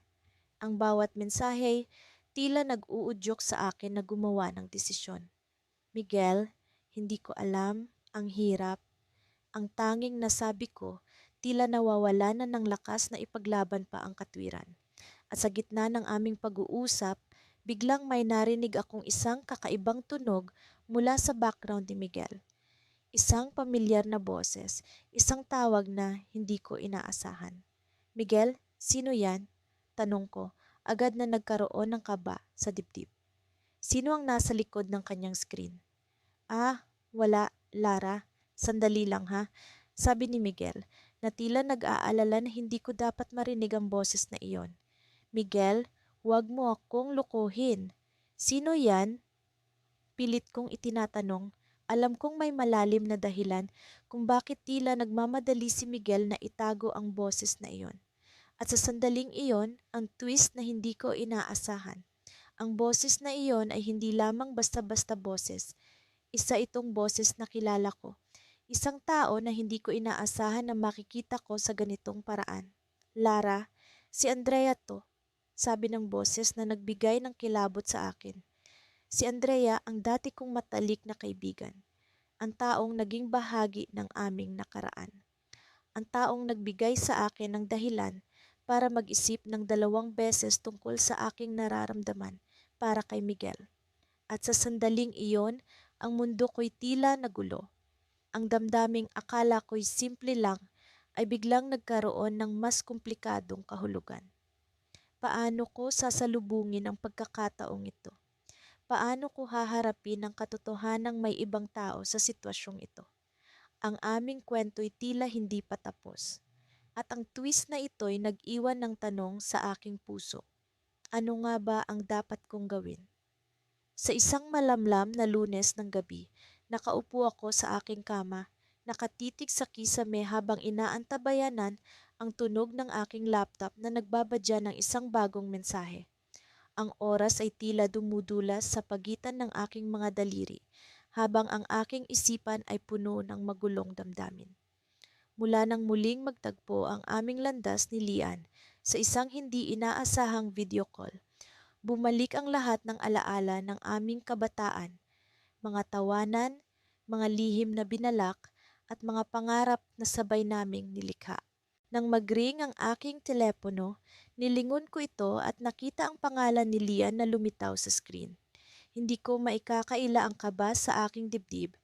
A: Ang bawat mensahe, tila nag-uudyok sa akin na gumawa ng desisyon. Miguel, hindi ko alam, ang hirap. Ang tanging nasabi ko, tila nawawala na ng lakas na ipaglaban pa ang katwiran. At sa gitna ng aming pag-uusap, biglang may narinig akong isang kakaibang tunog mula sa background ni Miguel. Isang pamilyar na boses, isang tawag na hindi ko inaasahan. Miguel, sino yan? Tanong ko, agad na nagkaroon ng kaba sa dibdib. Sino ang nasa likod ng kanyang screen? Ah, wala, Lara. Sandali lang ha. Sabi ni Miguel, na tila nag-aalala na hindi ko dapat marinig ang boses na iyon. Miguel, huwag mo akong lukuhin. Sino yan? Pilit kong itinatanong. Alam kong may malalim na dahilan kung bakit tila nagmamadali si Miguel na itago ang boses na iyon. At sa sandaling iyon, ang twist na hindi ko inaasahan. Ang boses na iyon ay hindi lamang basta-basta boses. Isa itong boses na kilala ko. Isang tao na hindi ko inaasahan na makikita ko sa ganitong paraan. Lara, si Andrea to, sabi ng boses na nagbigay ng kilabot sa akin. Si Andrea ang dati kong matalik na kaibigan. Ang taong naging bahagi ng aming nakaraan. Ang taong nagbigay sa akin ng dahilan para mag-isip ng 2 beses tungkol sa aking nararamdaman para kay Miguel. At sa sandaling iyon, ang mundo ko'y tila nagulo. Ang damdaming akala ko'y simple lang ay biglang nagkaroon ng mas komplikadong kahulugan. Paano ko sasalubungin ang pagkakataong ito? Paano ko haharapin ang katotohanang may ibang tao sa sitwasyong ito? Ang aming kwento'y tila hindi pa tapos. At ang twist na ito'y nag-iwan ng tanong sa aking puso. Ano nga ba ang dapat kong gawin? Sa isang malamlam na Lunes ng gabi, nakaupo ako sa aking kama, nakatitig sa kisame habang inaantabayanan ang tunog ng aking laptop na nagbabadya ng isang bagong mensahe. Ang oras ay tila dumudulas sa pagitan ng aking mga daliri, habang ang aking isipan ay puno ng magulong damdamin. Mula nang muling magtagpo ang aming landas ni Lian sa isang hindi inaasahang video call, bumalik ang lahat ng alaala ng aming kabataan, mga tawanan, mga lihim na binalak, at mga pangarap na sabay naming nilikha. Nang magring ang aking telepono, nilingon ko ito at nakita ang pangalan ni Lian na lumitaw sa screen. Hindi ko maikakaila ang kaba sa aking dibdib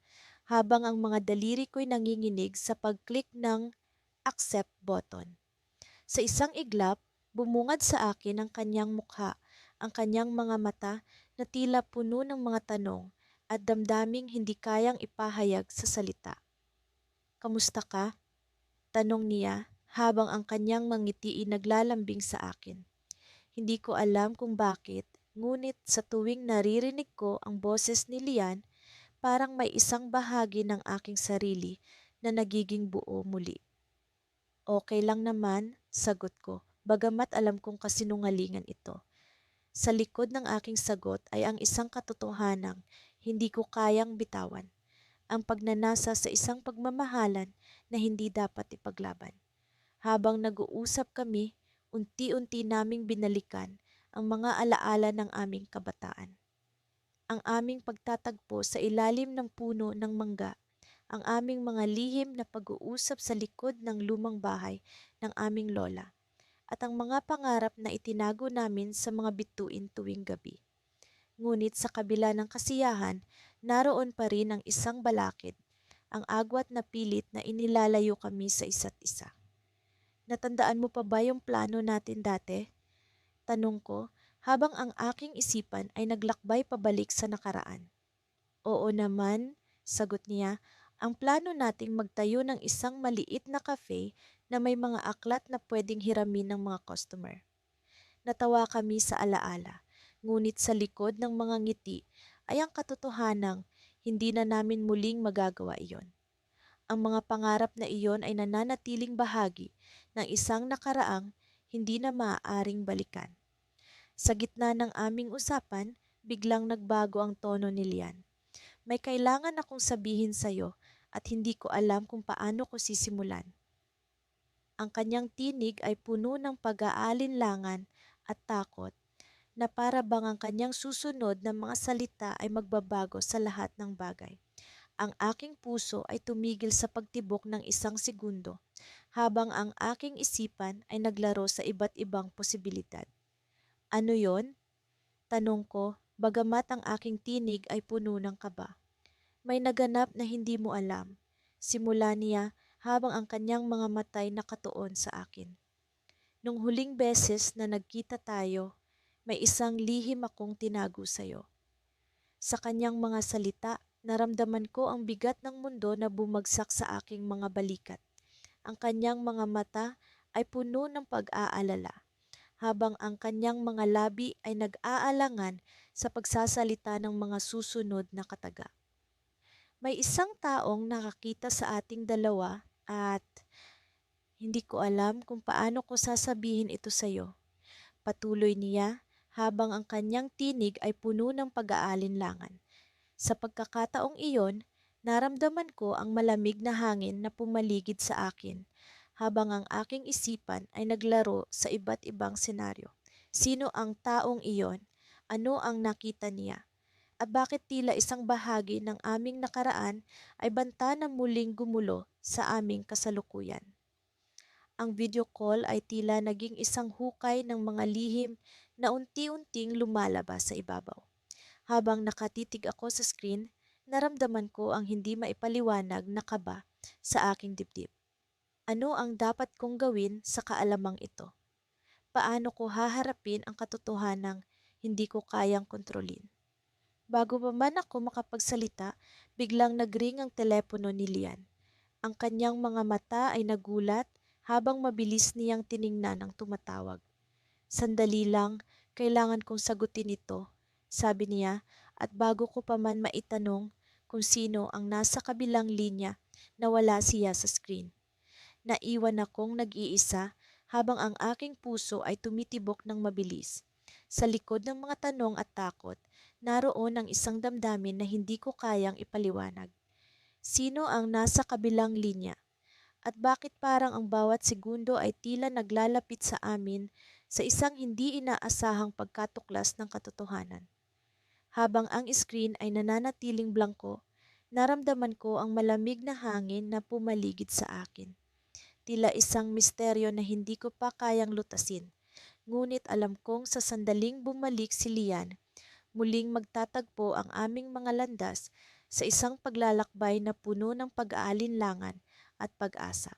A: habang ang mga daliri ko'y nanginginig sa pag-click ng accept button. Sa isang iglap, bumungad sa akin ang kanyang mukha, ang kanyang mga mata na tila puno ng mga tanong at damdaming hindi kayang ipahayag sa salita. Kamusta ka? Tanong niya habang ang kanyang mangiti ay naglalambing sa akin. Hindi ko alam kung bakit, ngunit sa tuwing naririnig ko ang boses ni Lian, parang may isang bahagi ng aking sarili na nagiging buo muli. Okay lang naman, sagot ko, bagamat alam kong kasinungalingan ito. Sa likod ng aking sagot ay ang isang katotohanang hindi ko kayang bitawan, ang pagnanasa sa isang pagmamahalan na hindi dapat ipaglaban. Habang nag-uusap kami, unti-unti naming binalikan ang mga alaala ng aming kabataan. Ang aming pagtatagpo sa ilalim ng puno ng mangga, ang aming mga lihim na pag-uusap sa likod ng lumang bahay ng aming lola, at ang mga pangarap na itinago namin sa mga bituin tuwing gabi. Ngunit sa kabila ng kasiyahan, naroon pa rin ang isang balakid, ang agwat na pilit na inilalayo kami sa isa't isa. Natandaan mo pa ba yung plano natin dati? Tanong ko habang ang aking isipan ay naglakbay pabalik sa nakaraan. Oo naman, sagot niya, ang plano nating magtayo ng isang maliit na cafe na may mga aklat na pwedeng hiramin ng mga customer. Natawa kami sa alaala, ngunit sa likod ng mga ngiti ay ang katotohanang hindi na namin muling magagawa iyon. Ang mga pangarap na iyon ay nananatiling bahagi ng isang nakaraang hindi na maaaring balikan. Sa gitna ng aming usapan, biglang nagbago ang tono ni Lian. May kailangan akong sabihin sa'yo at hindi ko alam kung paano ko sisimulan. Ang kanyang tinig ay puno ng pag-aalinlangan at takot na para bang ang kanyang susunod na mga salita ay magbabago sa lahat ng bagay. Ang aking puso ay tumigil sa pagtibok ng isang segundo habang ang aking isipan ay naglaro sa iba't ibang posibilidad. Ano yon? Tanong ko, bagamat ang aking tinig ay puno ng kaba. May naganap na hindi mo alam. Simula niya habang ang kanyang mga matay nakatuon sa akin. Nung huling beses na nagkita tayo, may isang lihim akong tinago sa'yo. Sa kanyang mga salita, naramdaman ko ang bigat ng mundo na bumagsak sa aking mga balikat. Ang kanyang mga mata ay puno ng pag-aalala, habang ang kanyang mga labi ay nag-aalangan sa pagsasalita ng mga susunod na kataga. May isang taong nakakita sa ating dalawa at hindi ko alam kung paano ko sasabihin ito sa iyo. Patuloy niya habang ang kanyang tinig ay puno ng pag-aalinlangan. Sa pagkakataong iyon, naramdaman ko ang malamig na hangin na pumaligid sa akin habang ang aking isipan ay naglaro sa iba't ibang senaryo. Sino ang taong iyon? Ano ang nakita niya? At bakit tila isang bahagi ng aming nakaraan ay banta na muling gumulo sa aming kasalukuyan? Ang video call ay tila naging isang hukay ng mga lihim na unti-unting lumalabas sa ibabaw. Habang nakatitig ako sa screen, naramdaman ko ang hindi maipaliwanag na kaba sa aking dibdib. Ano ang dapat kong gawin sa kaalamang ito? Paano ko haharapin ang katotohanang hindi ko kayang kontrolin? Bago pa man ako makapagsalita, biglang nagring ang telepono ni Lian. Ang kanyang mga mata ay nagulat habang mabilis niyang tiningnan ang tumatawag. Sandali lang, kailangan kong sagutin ito, sabi niya, at bago ko pa man maitanong kung sino ang nasa kabilang linya, nawala siya sa screen. Naiwan akong nag-iisa habang ang aking puso ay tumitibok ng mabilis. Sa likod ng mga tanong at takot, naroon ang isang damdamin na hindi ko kayang ipaliwanag. Sino ang nasa kabilang linya? At bakit parang ang bawat segundo ay tila naglalapit sa amin sa isang hindi inaasahang pagkatuklas ng katotohanan? Habang ang screen ay nananatiling blanko, naramdaman ko ang malamig na hangin na pumaligid sa akin. Tila isang misteryo na hindi ko pa kayang lutasin. Ngunit alam kong sa sandaling bumalik si Lian, muling magtatagpo ang aming mga landas sa isang paglalakbay na puno ng pag-aalinlangan at pag-asa.